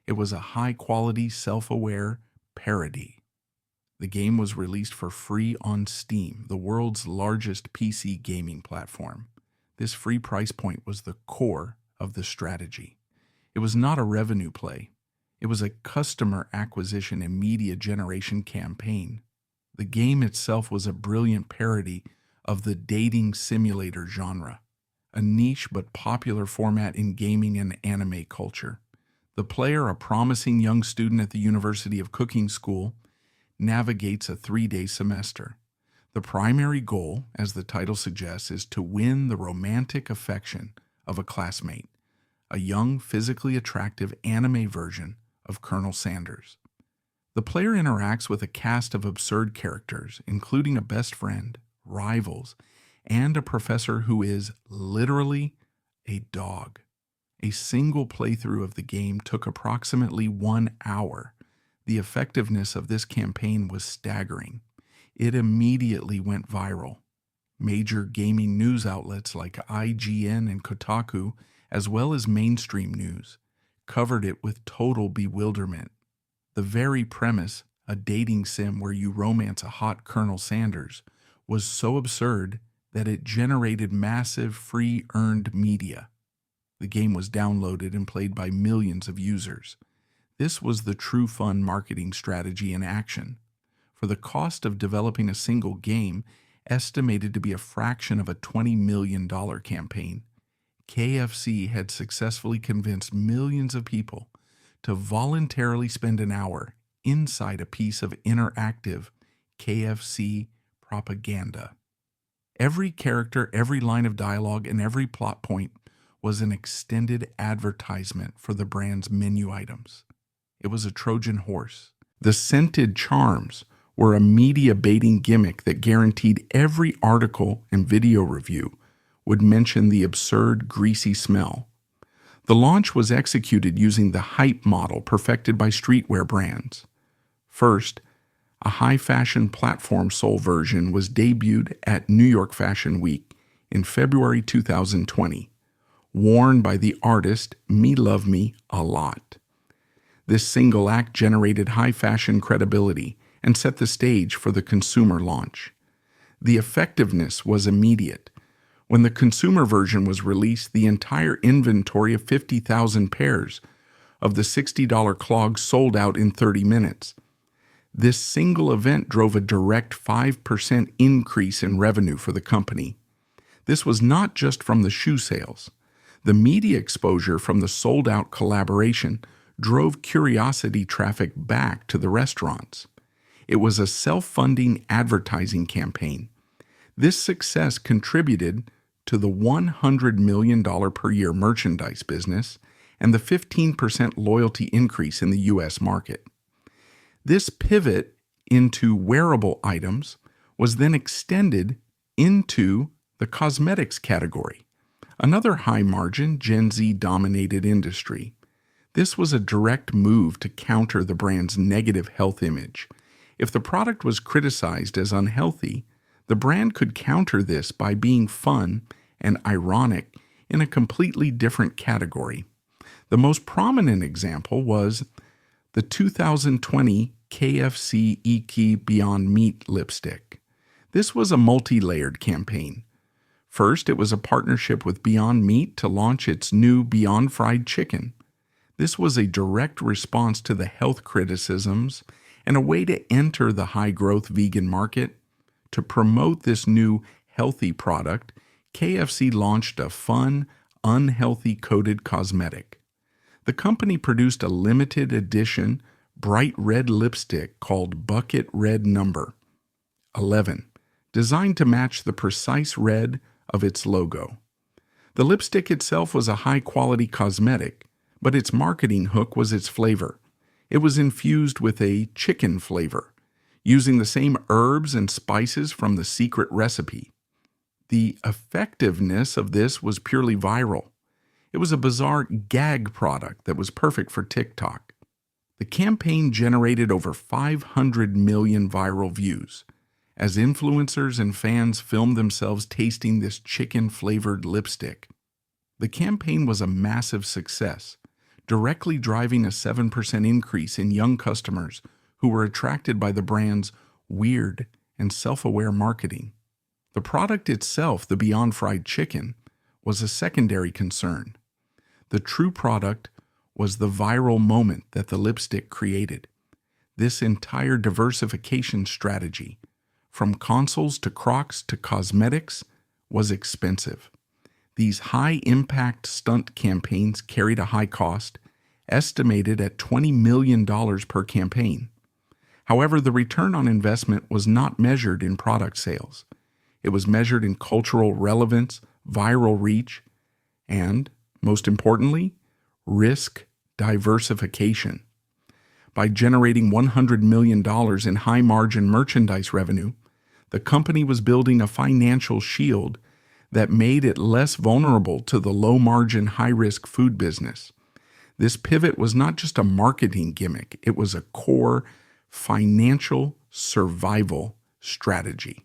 S1: It was a high-quality, self-aware parody. The game was released for free on Steam, the world's largest PC gaming platform. This free price point was the core of the strategy. It was not a revenue play. It was a customer acquisition and media generation campaign. The game itself was a brilliant parody of the dating simulator genre, a niche but popular format in gaming and anime culture. The player, a promising young student at the University of Cooking School, navigates a 3-day semester. The primary goal, as the title suggests, is to win the romantic affection of a classmate, a young, physically attractive anime version of Colonel Sanders. The player interacts with a cast of absurd characters, including a best friend, rivals, and a professor who is literally a dog. A single playthrough of the game took approximately 1 hour. The effectiveness of this campaign was staggering. It immediately went viral. Major gaming news outlets like IGN and Kotaku, as well as mainstream news, covered it with total bewilderment. The very premise, a dating sim where you romance a hot Colonel Sanders, was so absurd that it generated massive free earned media. The game was downloaded and played by millions of users. This was the true fun marketing strategy in action. For the cost of developing a single game, estimated to be a fraction of a $20 million campaign, KFC had successfully convinced millions of people to voluntarily spend an hour inside a piece of interactive KFC propaganda. Every character, every line of dialogue, and every plot point was an extended advertisement for the brand's menu items. It was a Trojan horse. The scented charms were a media baiting gimmick that guaranteed every article and video review would mention the absurd, greasy smell. The launch was executed using the hype model perfected by streetwear brands. First, a high-fashion platform sole version was debuted at New York Fashion Week in February 2020, worn by the artist Me Love Me a Lot. This single act generated high-fashion credibility and set the stage for the consumer launch. The effectiveness was immediate. When the consumer version was released, the entire inventory of 50,000 pairs of the $60 clogs sold out in 30 minutes. This single event drove a direct 5% increase in revenue for the company. This was not just from the shoe sales. The media exposure from the sold-out collaboration drove curiosity traffic back to the restaurants. It was a self-funding advertising campaign. This success contributed to the $100 million per year merchandise business and the 15% loyalty increase in the U.S. market. This pivot into wearable items was then extended into the cosmetics category, another high-margin, Gen Z-dominated industry. This was a direct move to counter the brand's negative health image. If the product was criticized as unhealthy, the brand could counter this by being fun and ironic in a completely different category. The most prominent example was the 2020 KFC Iki Beyond Meat lipstick. This was a multi-layered campaign. First, it was a partnership with Beyond Meat to launch its new Beyond Fried Chicken. This was a direct response to the health criticisms and a way to enter the high-growth vegan market. To promote this new healthy product, KFC launched a fun, unhealthy coated cosmetic. The company produced a limited edition bright red lipstick called Bucket Red Number 11, designed to match the precise red of its logo. The lipstick itself was a high-quality cosmetic, but its marketing hook was its flavor. It was infused with a chicken flavor, using the same herbs and spices from the secret recipe. The effectiveness of this was purely viral. It was a bizarre gag product that was perfect for TikTok. The campaign generated over 500 million viral views as influencers and fans filmed themselves tasting this chicken-flavored lipstick. The campaign was a massive success, directly driving a 7% increase in young customers who were attracted by the brand's weird and self-aware marketing. The product itself, the Beyond Fried Chicken, was a secondary concern. The true product was the viral moment that the lipstick created. This entire diversification strategy, from consoles to Crocs to cosmetics, was expensive. These high-impact stunt campaigns carried a high cost, estimated at $20 million per campaign. However, the return on investment was not measured in product sales. It was measured in cultural relevance, viral reach, and, most importantly, risk diversification. By generating $100 million in high-margin merchandise revenue, the company was building a financial shield that made it less vulnerable to the low-margin, high-risk food business. This pivot was not just a marketing gimmick, it was a core financial survival strategy.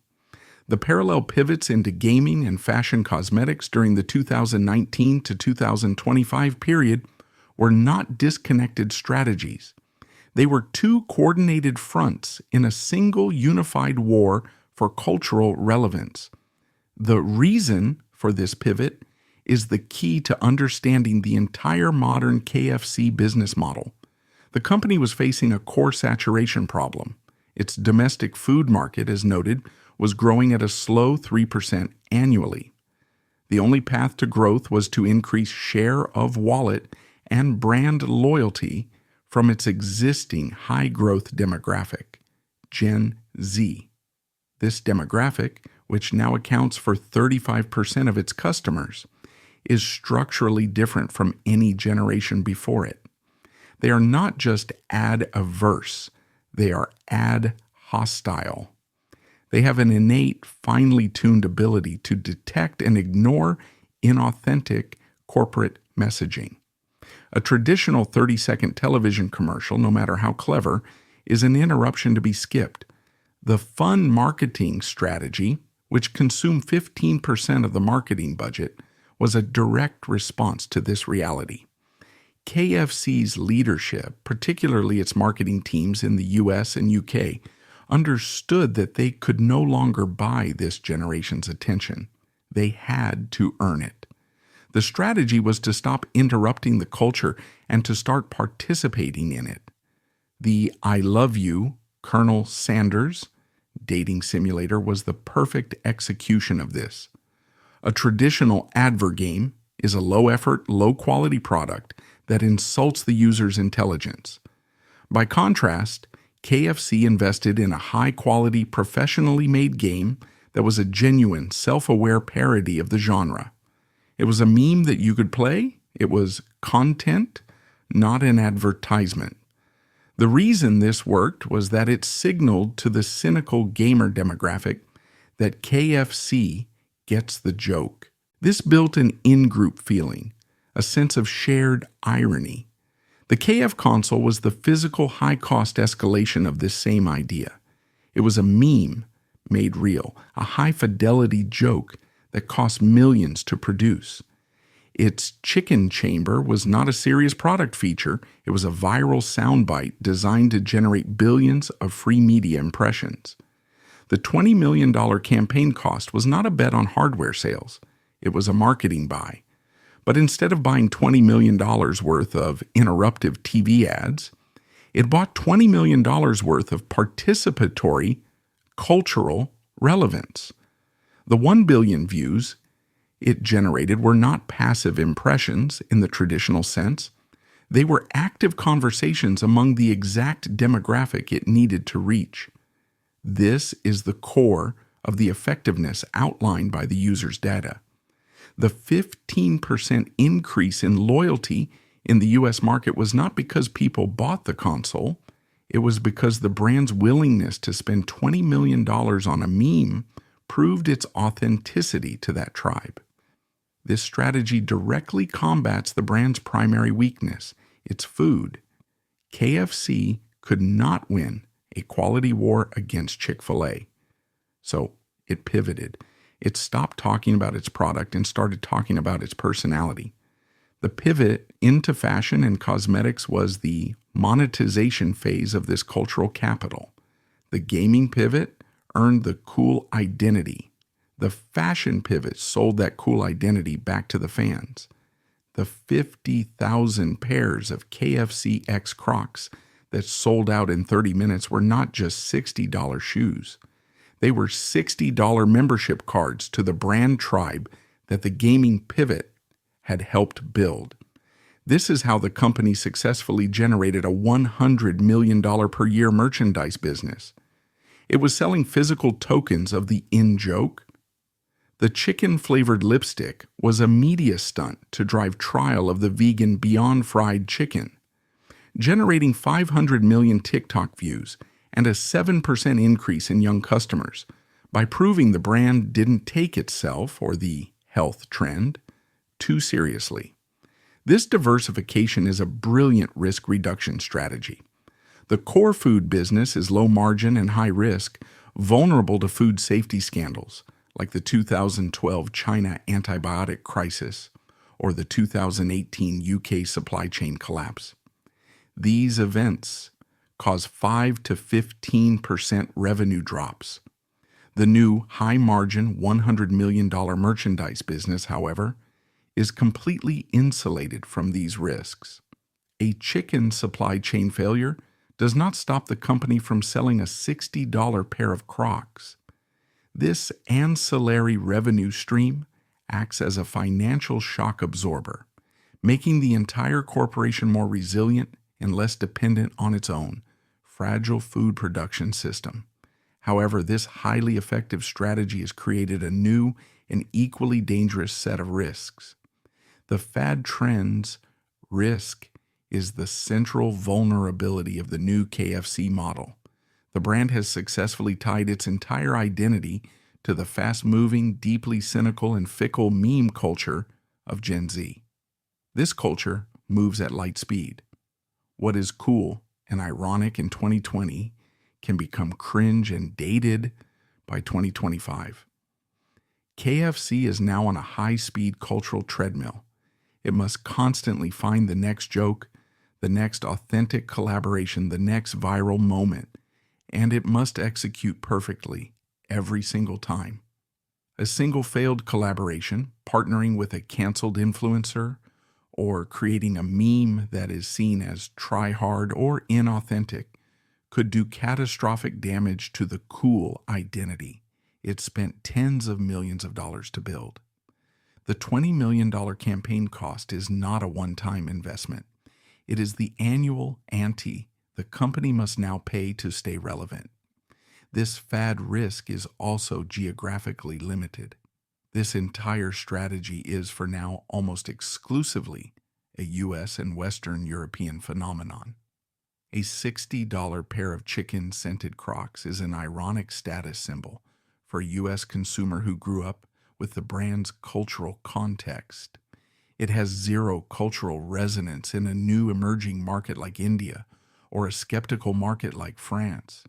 S1: The parallel pivots into gaming and fashion cosmetics during the 2019 to 2025 period were not disconnected strategies. They were two coordinated fronts in a single unified war for cultural relevance. The reason for this pivot is the key to understanding the entire modern KFC business model. The company was facing a core saturation problem. Its domestic food market, as noted, was growing at a slow 3% annually. The only path to growth was to increase share of wallet and brand loyalty from its existing high-growth demographic, Gen Z. This demographic, which now accounts for 35% of its customers, is structurally different from any generation before it. They are not just ad-averse, they are ad-hostile. They have an innate, finely tuned ability to detect and ignore inauthentic corporate messaging. A traditional 30-second television commercial, no matter how clever, is an interruption to be skipped. The fun marketing strategy, which consumed 15% of the marketing budget, was a direct response to this reality. KFC's leadership, particularly its marketing teams in the US and UK, understood that they could no longer buy this generation's attention. They had to earn it. The strategy was to stop interrupting the culture and to start participating in it. The I Love You, Colonel Sanders dating simulator was the perfect execution of this. A traditional advert game is a low-effort, low-quality product that insults the user's intelligence. By contrast, KFC invested in a high-quality, professionally made game that was a genuine, self-aware parody of the genre. It was a meme that you could play. It was content, not an advertisement. The reason this worked was that it signaled to the cynical gamer demographic that KFC gets the joke. This built an in-group feeling, a sense of shared irony. The KFConsole was the physical high-cost escalation of this same idea. It was a meme made real, a high-fidelity joke that cost millions to produce. Its chicken chamber was not a serious product feature. It was a viral soundbite designed to generate billions of free media impressions. The $20 million campaign cost was not a bet on hardware sales. It was a marketing buy. But instead of buying $20 million worth of interruptive TV ads, it bought $20 million worth of participatory cultural relevance. The 1 billion views it generated were not passive impressions in the traditional sense. They were active conversations among the exact demographic it needed to reach. This is the core of the effectiveness outlined by the user's data. The 15% increase in loyalty in the US market was not because people bought the console. It was because the brand's willingness to spend $20 million on a meme proved its authenticity to that tribe. This strategy directly combats the brand's primary weakness, its food. KFC could not win a quality war against Chick-fil-A. So it pivoted. It stopped talking about its product and started talking about its personality. The pivot into fashion and cosmetics was the monetization phase of this cultural capital. The gaming pivot earned the cool identity. The fashion pivot sold that cool identity back to the fans. The 50,000 pairs of KFC X Crocs that sold out in 30 minutes were not just $60 shoes. They were $60 membership cards to the brand tribe that the gaming pivot had helped build. This is how the company successfully generated a $100 million per year merchandise business. It was selling physical tokens of the in-joke. The chicken-flavored lipstick was a media stunt to drive trial of the vegan Beyond Fried chicken, generating 500 million TikTok views and a 7% increase in young customers by proving the brand didn't take itself, or the health trend, too seriously. This diversification is a brilliant risk reduction strategy. The core food business is low margin and high risk, vulnerable to food safety scandals like the 2012 China antibiotic crisis or the 2018 UK supply chain collapse. These events cause 5 to 15% revenue drops. The new high-margin $100 million merchandise business, however, is completely insulated from these risks. A chicken supply chain failure does not stop the company from selling a $60 pair of Crocs. This ancillary revenue stream acts as a financial shock absorber, making the entire corporation more resilient and less dependent on its own fragile food production system. However, this highly effective strategy has created a new and equally dangerous set of risks. The fad trend's risk is the central vulnerability of the new KFC model. The brand has successfully tied its entire identity to the fast-moving, deeply cynical, and fickle meme culture of Gen Z. This culture moves at light speed. What is cool and ironic in 2020 can become cringe and dated by 2025. KFC is now on a high-speed cultural treadmill. It must constantly find the next joke, the next authentic collaboration, the next viral moment, and it must execute perfectly every single time. A single failed collaboration, partnering with a canceled influencer, or creating a meme that is seen as try-hard or inauthentic, could do catastrophic damage to the cool identity it spent tens of millions of dollars to build. The $20 million campaign cost is not a one-time investment. It is the annual ante the company must now pay to stay relevant. This fad risk is also geographically limited. This entire strategy is, for now, almost exclusively a U.S. and Western European phenomenon. A $60 pair of chicken-scented Crocs is an ironic status symbol for a U.S. consumer who grew up with the brand's cultural context. It has zero cultural resonance in a new emerging market like India or a skeptical market like France.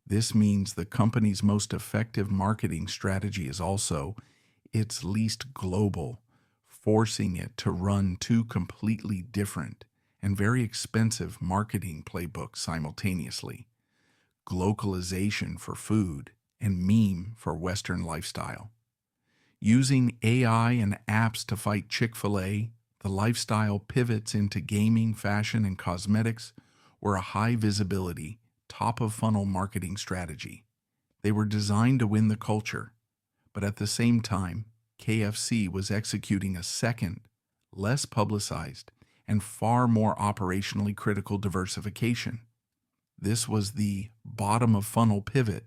S1: This means the company's most effective marketing strategy is also its least global, forcing it to run two completely different and very expensive marketing playbooks simultaneously: glocalization for food and meme for Western lifestyle. Using AI and apps to fight Chick-fil-A, the lifestyle pivots into gaming, fashion, and cosmetics were a high-visibility, top-of-funnel marketing strategy. They were designed to win the culture, but at the same time, KFC was executing a second, less publicized, and far more operationally critical diversification. This was the bottom-of-funnel pivot,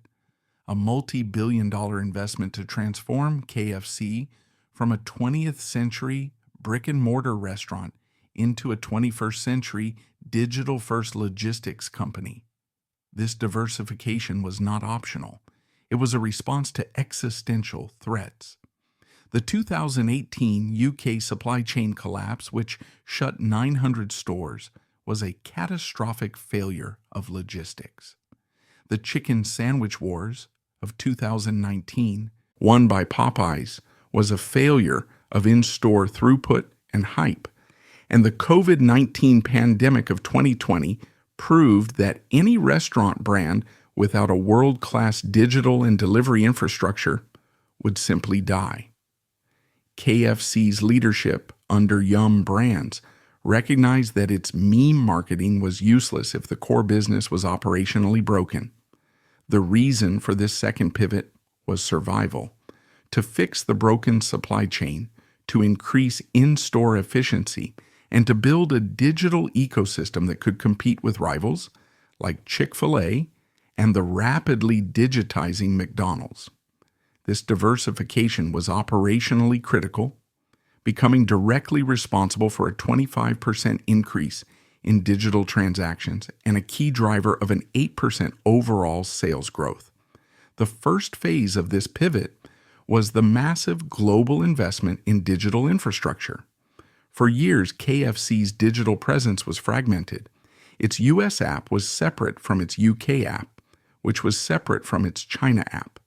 S1: a multi-billion-dollar investment to transform KFC from a 20th century brick-and-mortar restaurant into a 21st century digital-first logistics company. This diversification was not optional. It was a response to existential threats. The 2018 UK supply chain collapse, which shut 900 stores, was a catastrophic failure of logistics. The chicken sandwich wars of 2019, won by Popeyes, was a failure of in-store throughput and hype. And the COVID-19 pandemic of 2020 proved that any restaurant brand without a world-class digital and delivery infrastructure would simply die. KFC's leadership under Yum Brands recognized that its meme marketing was useless if the core business was operationally broken. The reason for this second pivot was survival. To fix the broken supply chain, to increase in-store efficiency, and to build a digital ecosystem that could compete with rivals like Chick-fil-A and the rapidly digitizing McDonald's. This diversification was operationally critical, becoming directly responsible for a 25% increase in digital transactions and a key driver of an 8% overall sales growth. The first phase of this pivot was the massive global investment in digital infrastructure. For years, KFC's digital presence was fragmented. Its US app was separate from its UK app, which was separate from its China app.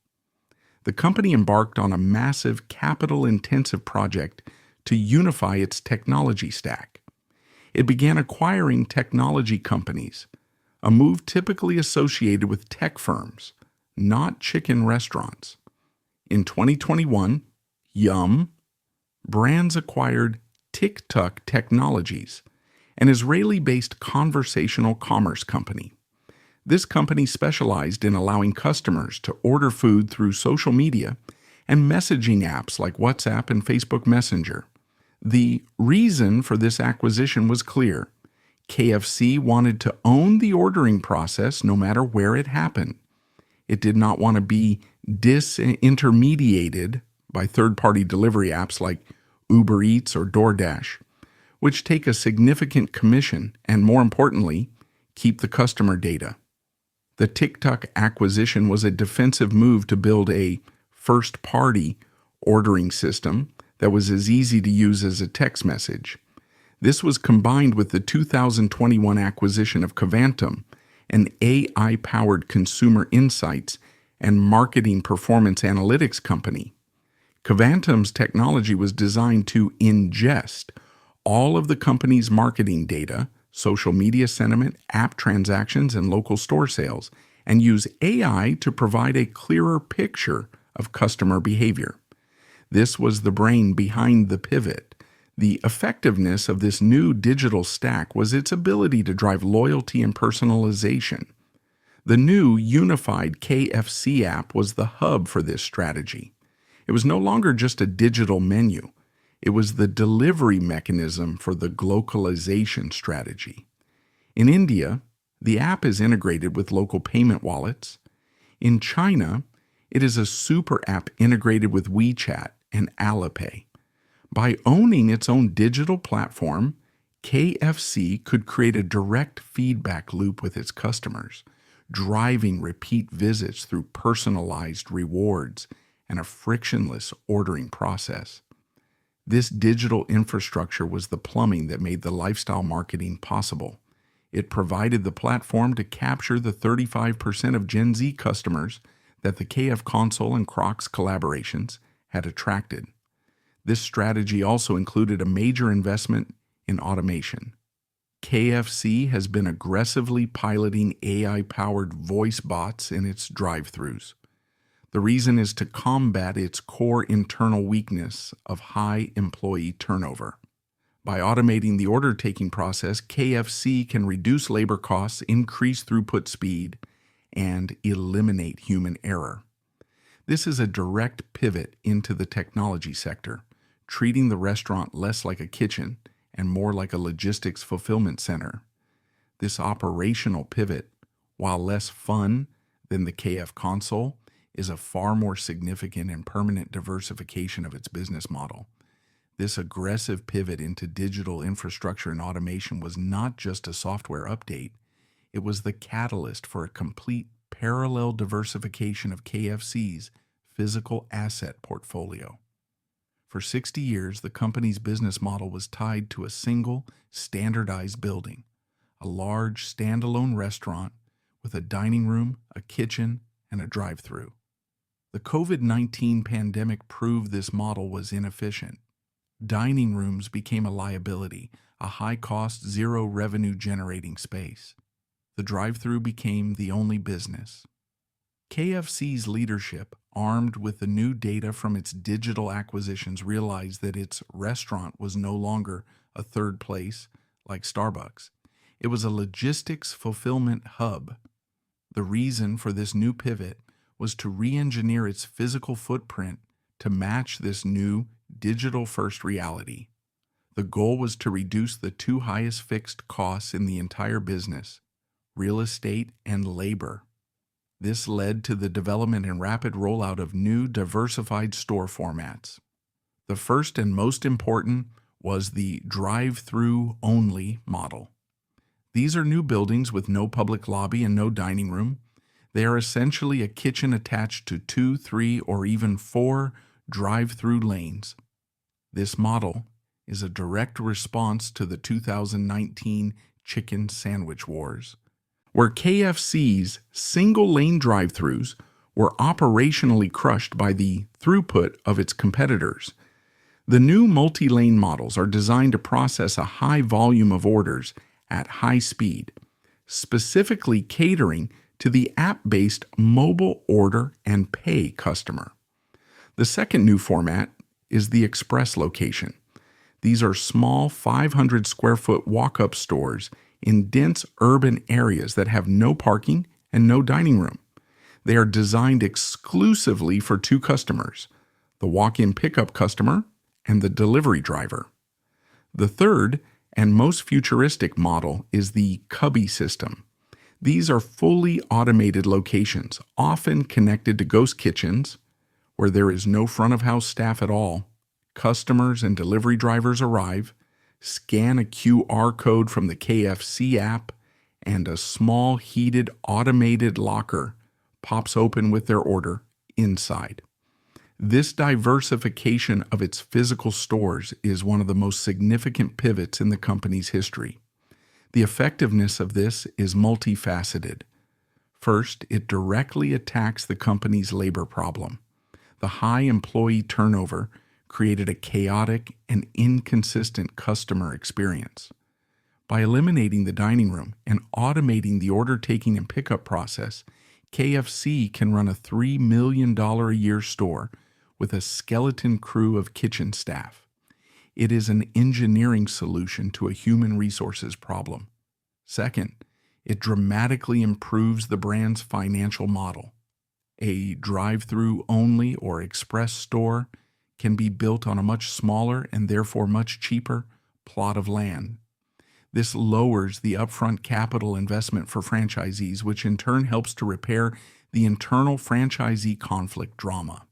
S1: The company embarked on a massive capital-intensive project to unify its technology stack. It began acquiring technology companies, a move typically associated with tech firms, not chicken restaurants. In 2021, Yum, brands acquired TikTok Technologies, an Israeli-based conversational commerce company. This company specialized in allowing customers to order food through social media and messaging apps like WhatsApp and Facebook Messenger. The reason for this acquisition was clear. KFC wanted to own the ordering process no matter where it happened. It did not want to be disintermediated by third-party delivery apps like Uber Eats or DoorDash, which take a significant commission and, more importantly, keep the customer data. The TikTok acquisition was a defensive move to build a first-party ordering system that was as easy to use as a text message. This was combined with the 2021 acquisition of Covantum, an AI-powered consumer insights and marketing performance analytics company. Covantum's technology was designed to ingest all of the company's marketing data, social media sentiment, app transactions, and local store sales, and use AI to provide a clearer picture of customer behavior. This was the brain behind the pivot. The effectiveness of this new digital stack was its ability to drive loyalty and personalization. The new unified KFC app was the hub for this strategy. It was no longer just a digital menu. It was the delivery mechanism for the globalization strategy. In India, the app is integrated with local payment wallets. In China, it is a super app integrated with WeChat and Alipay. By owning its own digital platform, KFC could create a direct feedback loop with its customers, driving repeat visits through personalized rewards and a frictionless ordering process. This digital infrastructure was the plumbing that made the lifestyle marketing possible. It provided the platform to capture the 35% of Gen Z customers that the KFConsole and Crocs collaborations had attracted. This strategy also included a major investment in automation. KFC has been aggressively piloting AI-powered voice bots in its drive-thrus. The reason is to combat its core internal weakness of high employee turnover. By automating the order-taking process, KFC can reduce labor costs, increase throughput speed, and eliminate human error. This is a direct pivot into the technology sector, treating the restaurant less like a kitchen and more like a logistics fulfillment center. This operational pivot, while less fun than the KFConsole, is a far more significant and permanent diversification of its business model. This aggressive pivot into digital infrastructure and automation was not just a software update, it was the catalyst for a complete parallel diversification of KFC's physical asset portfolio. For 60 years, the company's business model was tied to a single, standardized building, a large, standalone restaurant with a dining room, a kitchen, and a drive-thru. The COVID-19 pandemic proved this model was inefficient. Dining rooms became a liability, a high-cost, zero-revenue-generating space. The drive-thru became the only business. KFC's leadership, armed with the new data from its digital acquisitions, realized that its restaurant was no longer a third place like Starbucks. It was a logistics fulfillment hub. The reason for this new pivot was to re-engineer its physical footprint to match this new digital-first reality. The goal was to reduce the two highest fixed costs in the entire business, real estate and labor. This led to the development and rapid rollout of new diversified store formats. The first and most important was the drive-thru only model. These are new buildings with no public lobby and no dining room. They are essentially a kitchen attached to 2, 3, or even 4 drive-thru lanes. This model is a direct response to the 2019 chicken sandwich wars, where KFC's single-lane drive-thrus were operationally crushed by the throughput of its competitors. The new multi-lane models are designed to process a high volume of orders at high speed, specifically catering to the app-based mobile order and pay customer. The second new format is the express location. These are small 500 square foot walk-up stores in dense urban areas that have no parking and no dining room. They are designed exclusively for two customers, the walk-in pickup customer and the delivery driver. The third and most futuristic model is the cubby system. These are fully automated locations, often connected to ghost kitchens, where there is no front-of-house staff at all. Customers and delivery drivers arrive, scan a QR code from the KFC app, and a small heated automated locker pops open with their order inside. This diversification of its physical stores is one of the most significant pivots in the company's history. The effectiveness of this is multifaceted. First, it directly attacks the company's labor problem. The high employee turnover created a chaotic and inconsistent customer experience. By eliminating the dining room and automating the order taking and pickup process, KFC can run a $3 million a year store with a skeleton crew of kitchen staff. It is an engineering solution to a human resources problem. Second, it dramatically improves the brand's financial model. A drive-through only or express store can be built on a much smaller and therefore much cheaper plot of land. This lowers the upfront capital investment for franchisees, which in turn helps to repair the internal franchisee conflict drama.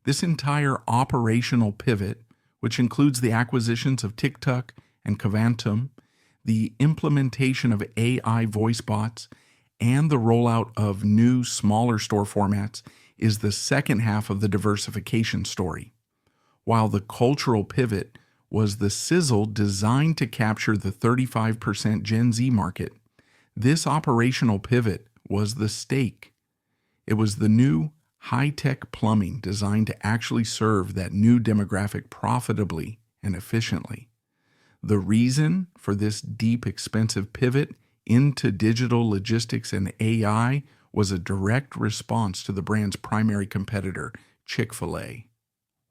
S1: This entire operational pivot, which includes the acquisitions of TikTok and Kvantum, the implementation of AI voice bots, and the rollout of new, smaller store formats, is the second half of the diversification story. While the cultural pivot was the sizzle designed to capture the 35% Gen Z market, this operational pivot was the steak. It was the new high-tech plumbing designed to actually serve that new demographic profitably and efficiently. The reason for this deep, expensive pivot into digital logistics and AI was a direct response to the brand's primary competitor, Chick-fil-A.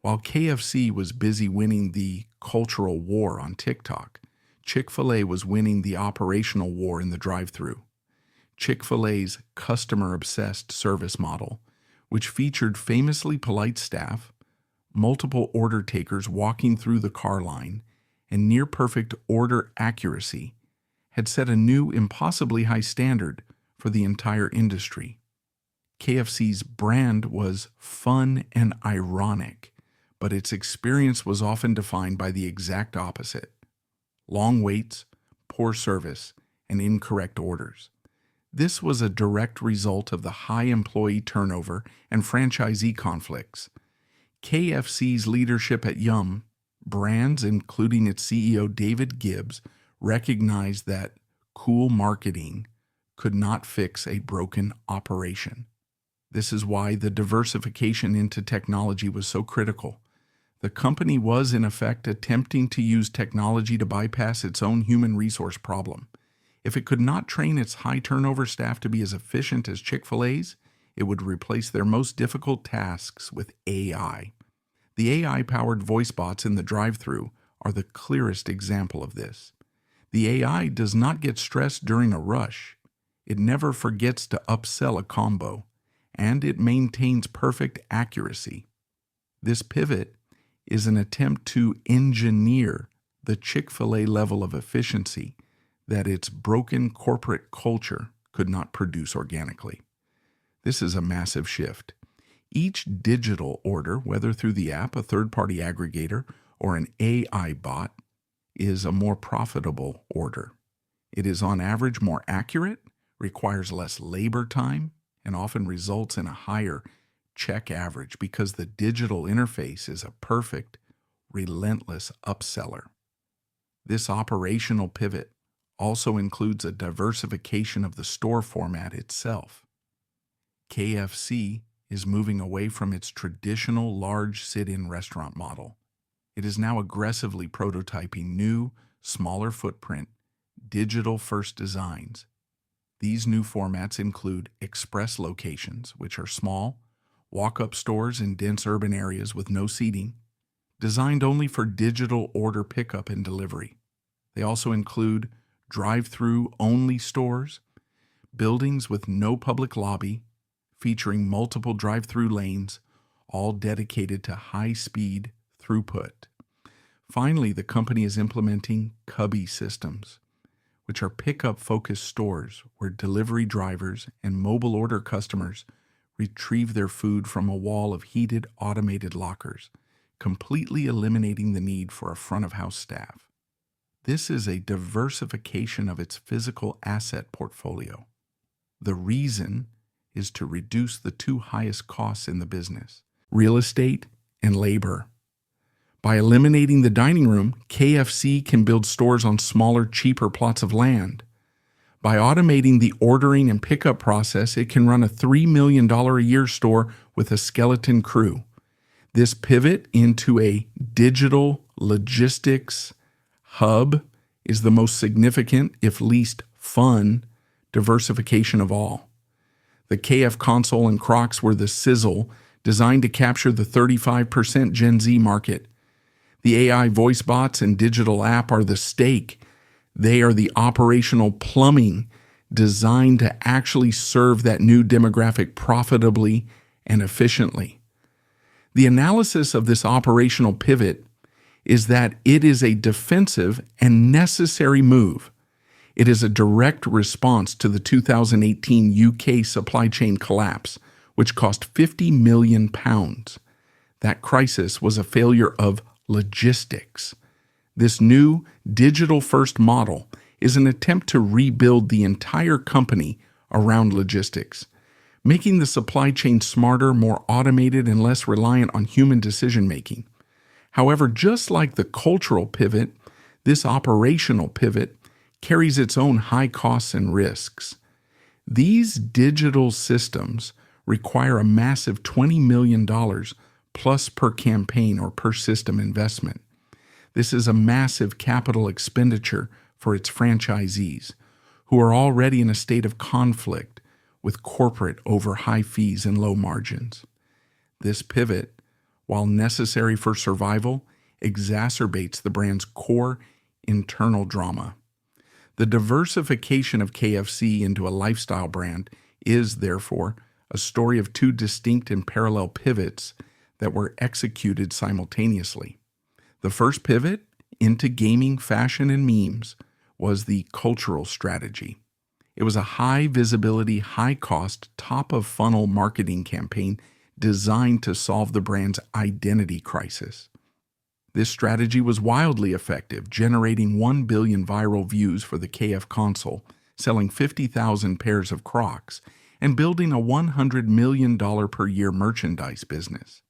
S1: While KFC was busy winning the cultural war on TikTok, Chick-fil-A was winning the operational war in the drive-thru. Chick-fil-A's customer-obsessed service model, which featured famously polite staff, multiple order takers walking through the car line, and near-perfect order accuracy, had set a new, impossibly high standard for the entire industry. KFC's brand was fun and ironic, but its experience was often defined by the exact opposite: long waits, poor service, and incorrect orders. This was a direct result of the high employee turnover and franchisee conflicts. KFC's leadership at Yum! Brands, including its CEO David Gibbs, recognized that cool marketing could not fix a broken operation. This is why the diversification into technology was so critical. The company was, in effect, attempting to use technology to bypass its own human resource problem. If it could not train its high-turnover staff to be as efficient as Chick-fil-A's, it would replace their most difficult tasks with AI. The AI-powered voice bots in the drive-thru are the clearest example of this. The AI does not get stressed during a rush. It never forgets to upsell a combo, and it maintains perfect accuracy. This pivot is an attempt to engineer the Chick-fil-A level of efficiency that its broken corporate culture could not produce organically. This is a massive shift. Each digital order, whether through the app, a third-party aggregator, or an AI bot, is a more profitable order. It is on average more accurate, requires less labor time, and often results in a higher check average because the digital interface is a perfect, relentless upseller. This operational pivot also includes a diversification of the store format itself. KFC is moving away from its traditional large sit-in restaurant model. It is now aggressively prototyping new, smaller footprint, digital-first designs. These new formats include express locations, which are small, walk-up stores in dense urban areas with no seating, designed only for digital order pickup and delivery. They also include drive-through only stores, buildings with no public lobby, featuring multiple drive-through lanes, all dedicated to high-speed throughput. Finally, the company is implementing cubby systems, which are pickup-focused stores where delivery drivers and mobile order customers retrieve their food from a wall of heated automated lockers, completely eliminating the need for a front-of-house staff. This is a diversification of its physical asset portfolio. The reason is to reduce the two highest costs in the business: real estate and labor. By eliminating the dining room, KFC can build stores on smaller, cheaper plots of land. By automating the ordering and pickup process, it can run a $3 million a year store with a skeleton crew. This pivot into a digital logistics hub is the most significant, if least fun, diversification of all. The KFConsole and Crocs were the sizzle, designed to capture the 35% Gen Z market. The AI voice bots and digital app are the steak. They are the operational plumbing designed to actually serve that new demographic profitably and efficiently. The analysis of this operational pivot is that it is a defensive and necessary move. It is a direct response to the 2018 UK supply chain collapse, which cost £50 million. That crisis was a failure of logistics. This new digital-first model is an attempt to rebuild the entire company around logistics, making the supply chain smarter, more automated, and less reliant on human decision-making. However, just like the cultural pivot, this operational pivot carries its own high costs and risks. These digital systems require a massive $20 million plus per campaign or per system investment. This is a massive capital expenditure for its franchisees, who are already in a state of conflict with corporate over high fees and low margins. This pivot, while necessary for survival, exacerbates the brand's core internal drama. The diversification of KFC into a lifestyle brand is, therefore, a story of two distinct and parallel pivots that were executed simultaneously. The first pivot, into gaming, fashion, and memes, was the cultural strategy. It was a high-visibility, high-cost, top-of-funnel marketing campaign designed to solve the brand's identity crisis. This strategy was wildly effective, generating 1 billion viral views for the KFConsole, selling 50,000 pairs of Crocs, and building a $100 million per year merchandise business.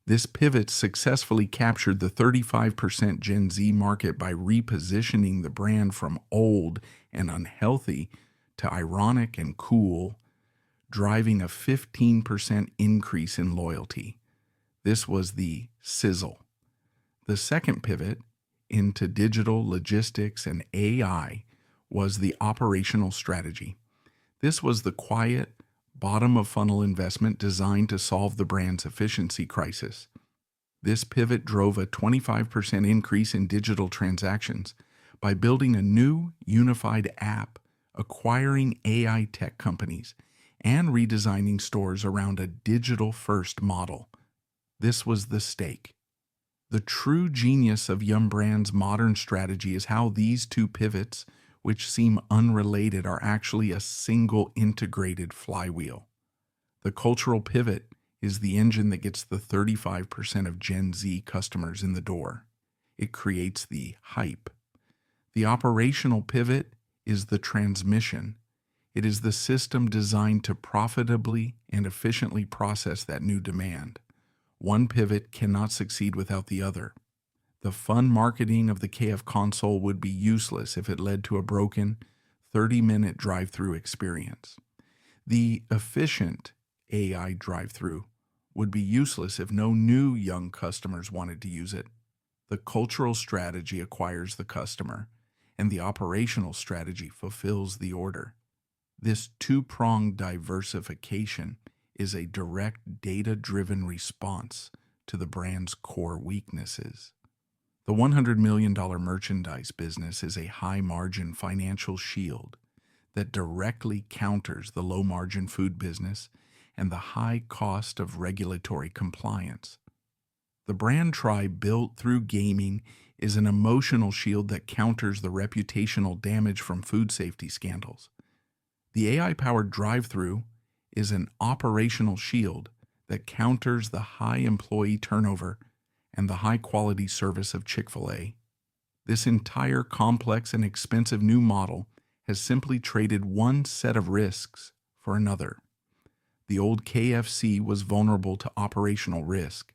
S1: This pivot successfully captured the 35% Gen Z market by repositioning the brand from old and unhealthy to ironic and cool, driving a 15% increase in loyalty. This was the sizzle. The second pivot, into digital logistics and AI, was the operational strategy. This was the quiet, bottom-of-funnel investment designed to solve the brand's efficiency crisis. This pivot drove a 25% increase in digital transactions by building a new unified app, acquiring AI tech companies, and redesigning stores around a digital-first model. This was the stake. The true genius of Yum Brand's modern strategy is how these two pivots, which seem unrelated, are actually a single integrated flywheel. The cultural pivot is the engine that gets the 35% of Gen Z customers in the door. It creates the hype. The operational pivot is the transmission. It is the system designed to profitably and efficiently process that new demand. One pivot cannot succeed without the other. The fun marketing of the KFConsole would be useless if it led to a broken 30-minute drive-through experience. The efficient AI drive-through would be useless if no new young customers wanted to use it. The cultural strategy acquires the customer, and the operational strategy fulfills the order. This two-pronged diversification is a direct data-driven response to the brand's core weaknesses. The $100 million merchandise business is a high-margin financial shield that directly counters the low-margin food business and the high cost of regulatory compliance. The brand tribe built through gaming is an emotional shield that counters the reputational damage from food safety scandals. The AI-powered drive-thru is an operational shield that counters the high employee turnover and the high-quality service of Chick-fil-A. This entire complex and expensive new model has simply traded one set of risks for another. The old KFC was vulnerable to operational risk.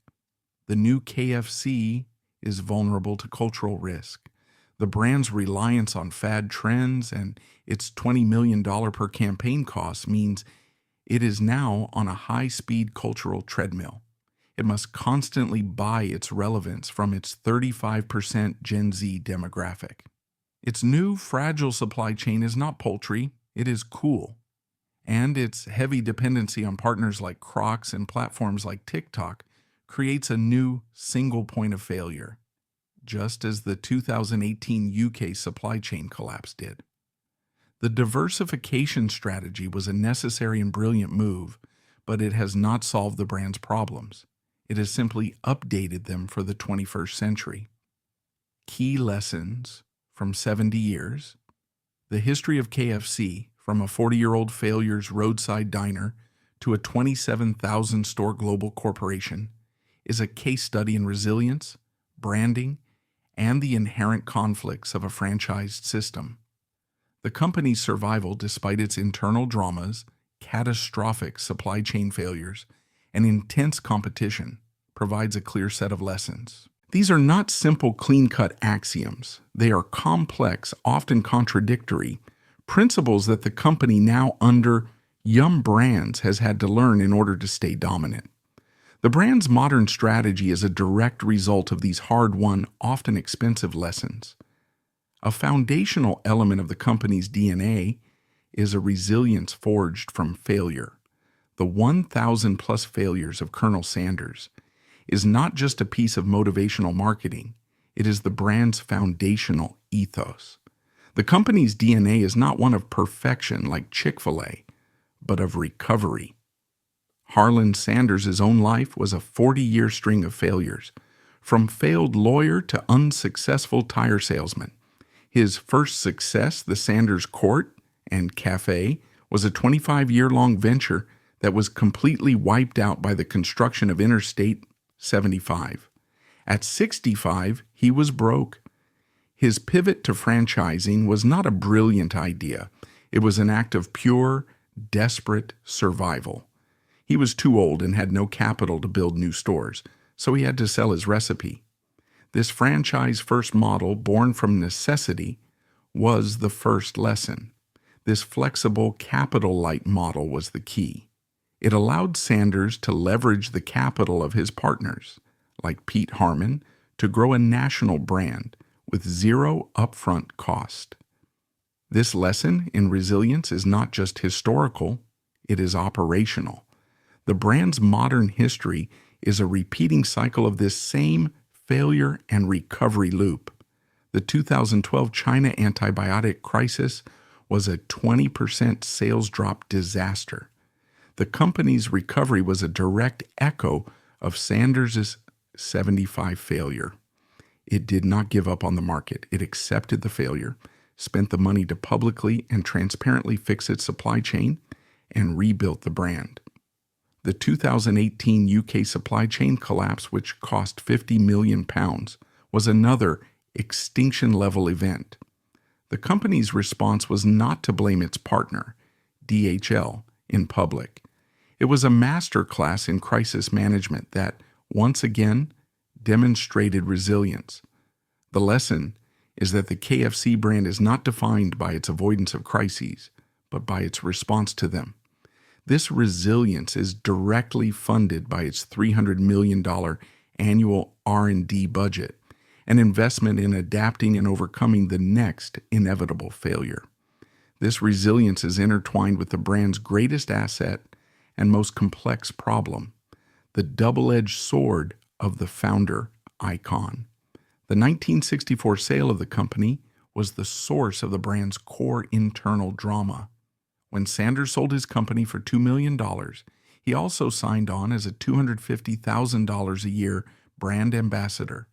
S1: The new KFC is vulnerable to cultural risk. The brand's reliance on fad trends and its $20 million per campaign cost means it is now on a high-speed cultural treadmill. It must constantly buy its relevance from its 35% Gen Z demographic. Its new, fragile supply chain is not poultry, it is cool. And its heavy dependency on partners like Crocs and platforms like TikTok creates a new single point of failure, just as the 2018 UK supply chain collapse did. The diversification strategy was a necessary and brilliant move, but it has not solved the brand's problems. It has simply updated them for the 21st century. Key lessons from 70 years. The history of KFC, from a 40-year-old failure's roadside diner to a 27,000-store global corporation, is a case study in resilience, branding, and the inherent conflicts of a franchised system. The company's survival, despite its internal dramas, catastrophic supply chain failures, and intense competition, provides a clear set of lessons. These are not simple, clean-cut axioms. They are complex, often contradictory, principles that the company now under Yum Brands has had to learn in order to stay dominant. The brand's modern strategy is a direct result of these hard-won, often expensive lessons. A foundational element of the company's DNA is a resilience forged from failure. The 1,000-plus failures of Colonel Sanders is not just a piece of motivational marketing, it is the brand's foundational ethos. The company's DNA is not one of perfection like Chick-fil-A, but of recovery. Harland Sanders' own life was a 40-year string of failures, from failed lawyer to unsuccessful tire salesman. His first success, the Sanders Court and Cafe, was a 25-year-long venture that was completely wiped out by the construction of Interstate 75. At 65, he was broke. His pivot to franchising was not a brilliant idea. It was an act of pure, desperate survival. He was too old and had no capital to build new stores, so he had to sell his recipe. This franchise-first model, born from necessity, was the first lesson. This flexible, capital-light model was the key. It allowed Sanders to leverage the capital of his partners, like Pete Harmon, to grow a national brand with zero upfront cost. This lesson in resilience is not just historical, it is operational. The brand's modern history is a repeating cycle of this same failure and recovery loop. The 2012 China antibiotic crisis was a 20% sales drop disaster. The company's recovery was a direct echo of Sanders' 75 failure. It did not give up on the market. It accepted the failure, spent the money to publicly and transparently fix its supply chain, and rebuilt the brand. The 2018 UK supply chain collapse, which cost £50 million, was another extinction-level event. The company's response was not to blame its partner, DHL, in public. It was a masterclass in crisis management that, once again, demonstrated resilience. The lesson is that the KFC brand is not defined by its avoidance of crises, but by its response to them. This resilience is directly funded by its $300 million annual R&D budget, an investment in adapting and overcoming the next inevitable failure. This resilience is intertwined with the brand's greatest asset and most complex problem, the double-edged sword of the founder icon. The 1964 sale of the company was the source of the brand's core internal drama. When Sanders sold his company for $2 million, he also signed on as a $250,000 a year brand ambassador.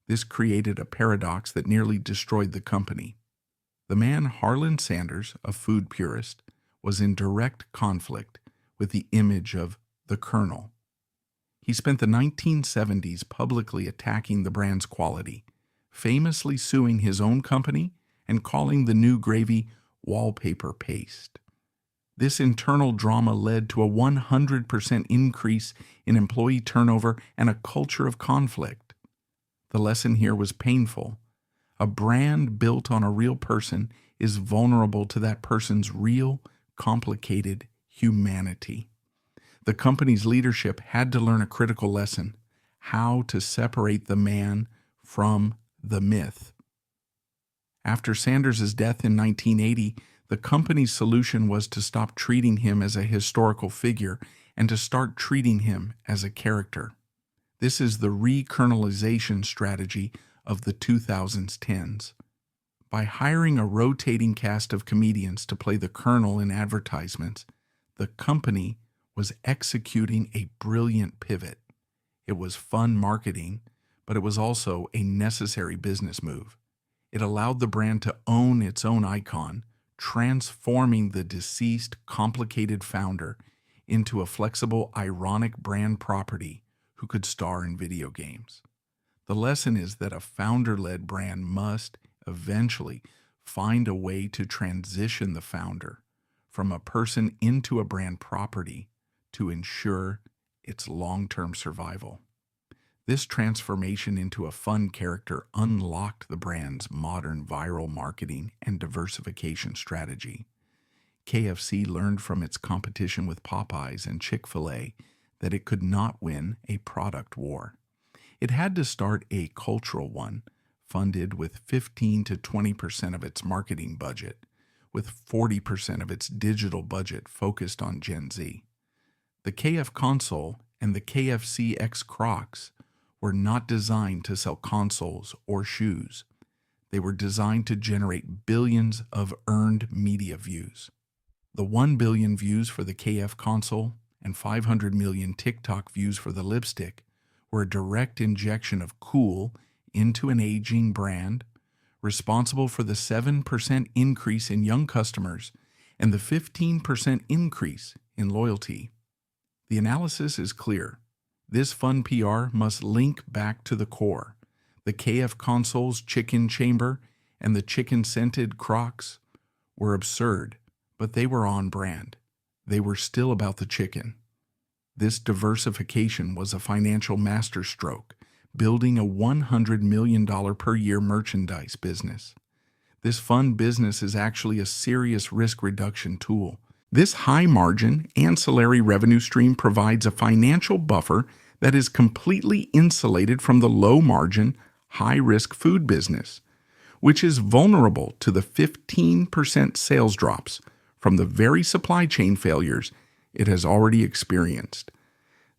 S1: This created a paradox that nearly destroyed the company. The man Harland Sanders, a food purist, was in direct conflict with the image of the Colonel. He spent the 1970s publicly attacking the brand's quality, famously suing his own company and calling the new gravy wallpaper paste. This internal drama led to a 100% increase in employee turnover and a culture of conflict. The lesson here was painful. A brand built on a real person is vulnerable to that person's real, complicated humanity. The company's leadership had to learn a critical lesson: how to separate the man from the myth. After Sanders' death in 1980, the company's solution was to stop treating him as a historical figure and to start treating him as a character. This is the re-colonelization strategy of the 2010s. By hiring a rotating cast of comedians to play the Colonel in advertisements, the company was executing a brilliant pivot. It was fun marketing, but it was also a necessary business move. It allowed the brand to own its own icon, transforming the deceased, complicated founder into a flexible, ironic brand property who could star in video games. The lesson is that a founder-led brand must eventually find a way to transition the founder from a person into a brand property to ensure its long-term survival. This transformation into a fun character unlocked the brand's modern viral marketing and diversification strategy. KFC learned from its competition with Popeyes and Chick-fil-A that it could not win a product war. It had to start a cultural one, funded with 15 to 20% of its marketing budget, with 40% of its digital budget focused on Gen Z. The KFConsole and the KFC X Crocs were not designed to sell consoles or shoes. They were designed to generate billions of earned media views. The 1 billion views for the KFConsole and 500 million TikTok views for the lipstick were a direct injection of cool into an aging brand, responsible for the 7% increase in young customers and the 15% increase in loyalty. The analysis is clear. This fun PR must link back to the core. The KFConsole's chicken chamber and the chicken-scented Crocs were absurd, but they were on brand. They were still about the chicken. This diversification was a financial masterstroke, building a $100 million per year merchandise business. This fun business is actually a serious risk reduction tool. This high-margin, ancillary revenue stream provides a financial buffer that is completely insulated from the low-margin, high-risk food business, which is vulnerable to the 15% sales drops from the very supply chain failures it has already experienced.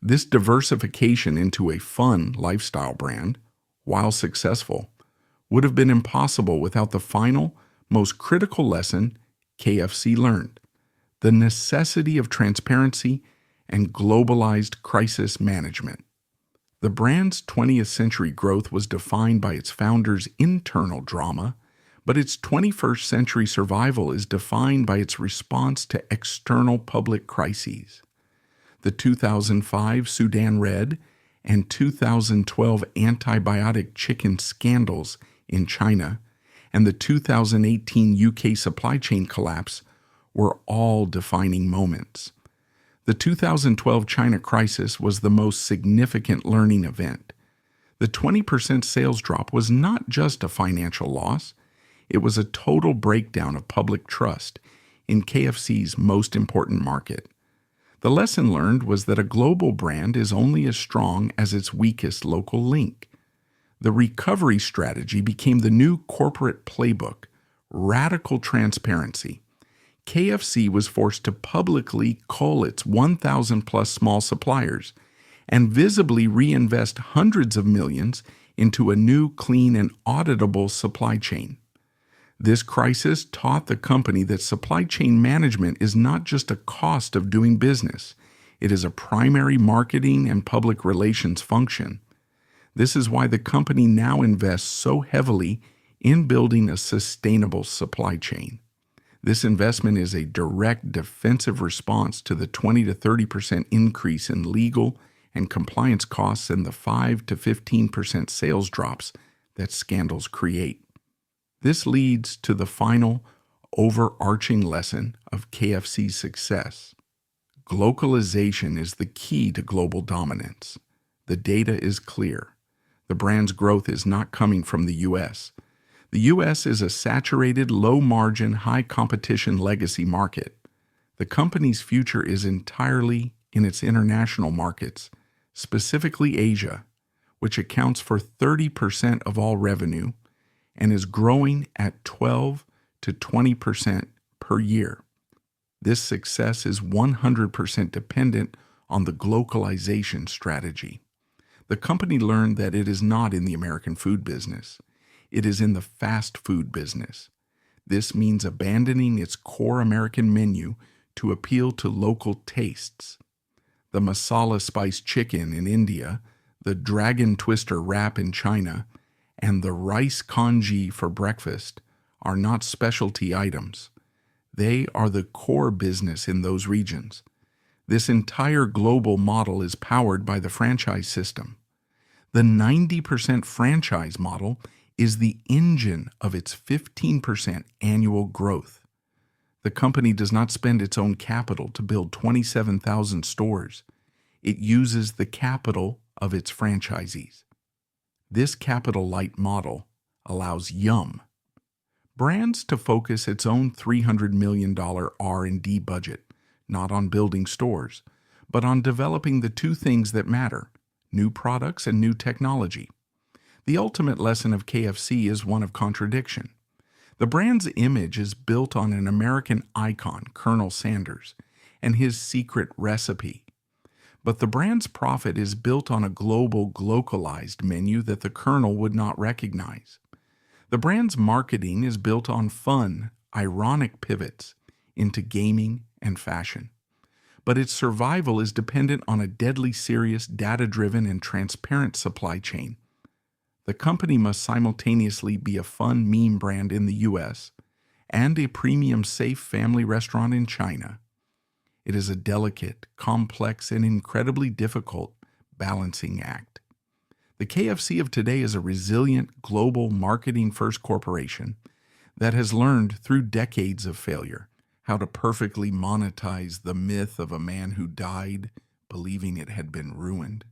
S1: This diversification into a fun lifestyle brand, while successful, would have been impossible without the final, most critical lesson KFC learned: the necessity of transparency and globalized crisis management. The brand's 20th century growth was defined by its founder's internal drama, but its 21st century survival is defined by its response to external public crises. The 2005 Sudan Red and 2012 antibiotic chicken scandals in China and the 2018 UK supply chain collapse were all defining moments. The 2012 China crisis was the most significant learning event. The 20% sales drop was not just a financial loss, it was a total breakdown of public trust in KFC's most important market. The lesson learned was that a global brand is only as strong as its weakest local link. The recovery strategy became the new corporate playbook: radical transparency. KFC was forced to publicly cull its 1,000 plus small suppliers and visibly reinvest hundreds of millions into a new, clean, and auditable supply chain. This crisis taught the company that supply chain management is not just a cost of doing business, it is a primary marketing and public relations function. This is why the company now invests so heavily in building a sustainable supply chain. This investment is a direct defensive response to the 20 to 30% increase in legal and compliance costs and the 5 to 15% sales drops that scandals create. This leads to the final, overarching lesson of KFC's success. Globalization is the key to global dominance. The data is clear. The brand's growth is not coming from the U.S. The U.S. is a saturated, low-margin, high-competition legacy market. The company's future is entirely in its international markets, specifically Asia, which accounts for 30% of all revenue and is growing at 12 to 20% per year. This success is 100% dependent on the globalization strategy. The company learned that it is not in the American food business. It is in the fast food business. This means abandoning its core American menu to appeal to local tastes. The masala spiced chicken in India, the dragon twister wrap in China, and the rice congee for breakfast are not specialty items. They are the core business in those regions. This entire global model is powered by the franchise system. The 90% franchise model is the engine of its 15% annual growth. The company does not spend its own capital to build 27,000 stores. It uses the capital of its franchisees. This capital-light model allows Yum! Brands to focus its own $300 million R&D budget, not on building stores, but on developing the two things that matter, new products and new technology. The ultimate lesson of KFC is one of contradiction. The brand's image is built on an American icon, Colonel Sanders, and his secret recipe. But the brand's profit is built on a global, localized menu that the Colonel would not recognize. The brand's marketing is built on fun, ironic pivots into gaming and fashion. But its survival is dependent on a deadly serious, data-driven, and transparent supply chain. The company must simultaneously be a fun meme brand in the U.S. and a premium safe family restaurant in China. It is a delicate, complex, and incredibly difficult balancing act. The KFC of today is a resilient, global, marketing-first corporation that has learned through decades of failure how to perfectly monetize the myth of a man who died believing it had been ruined.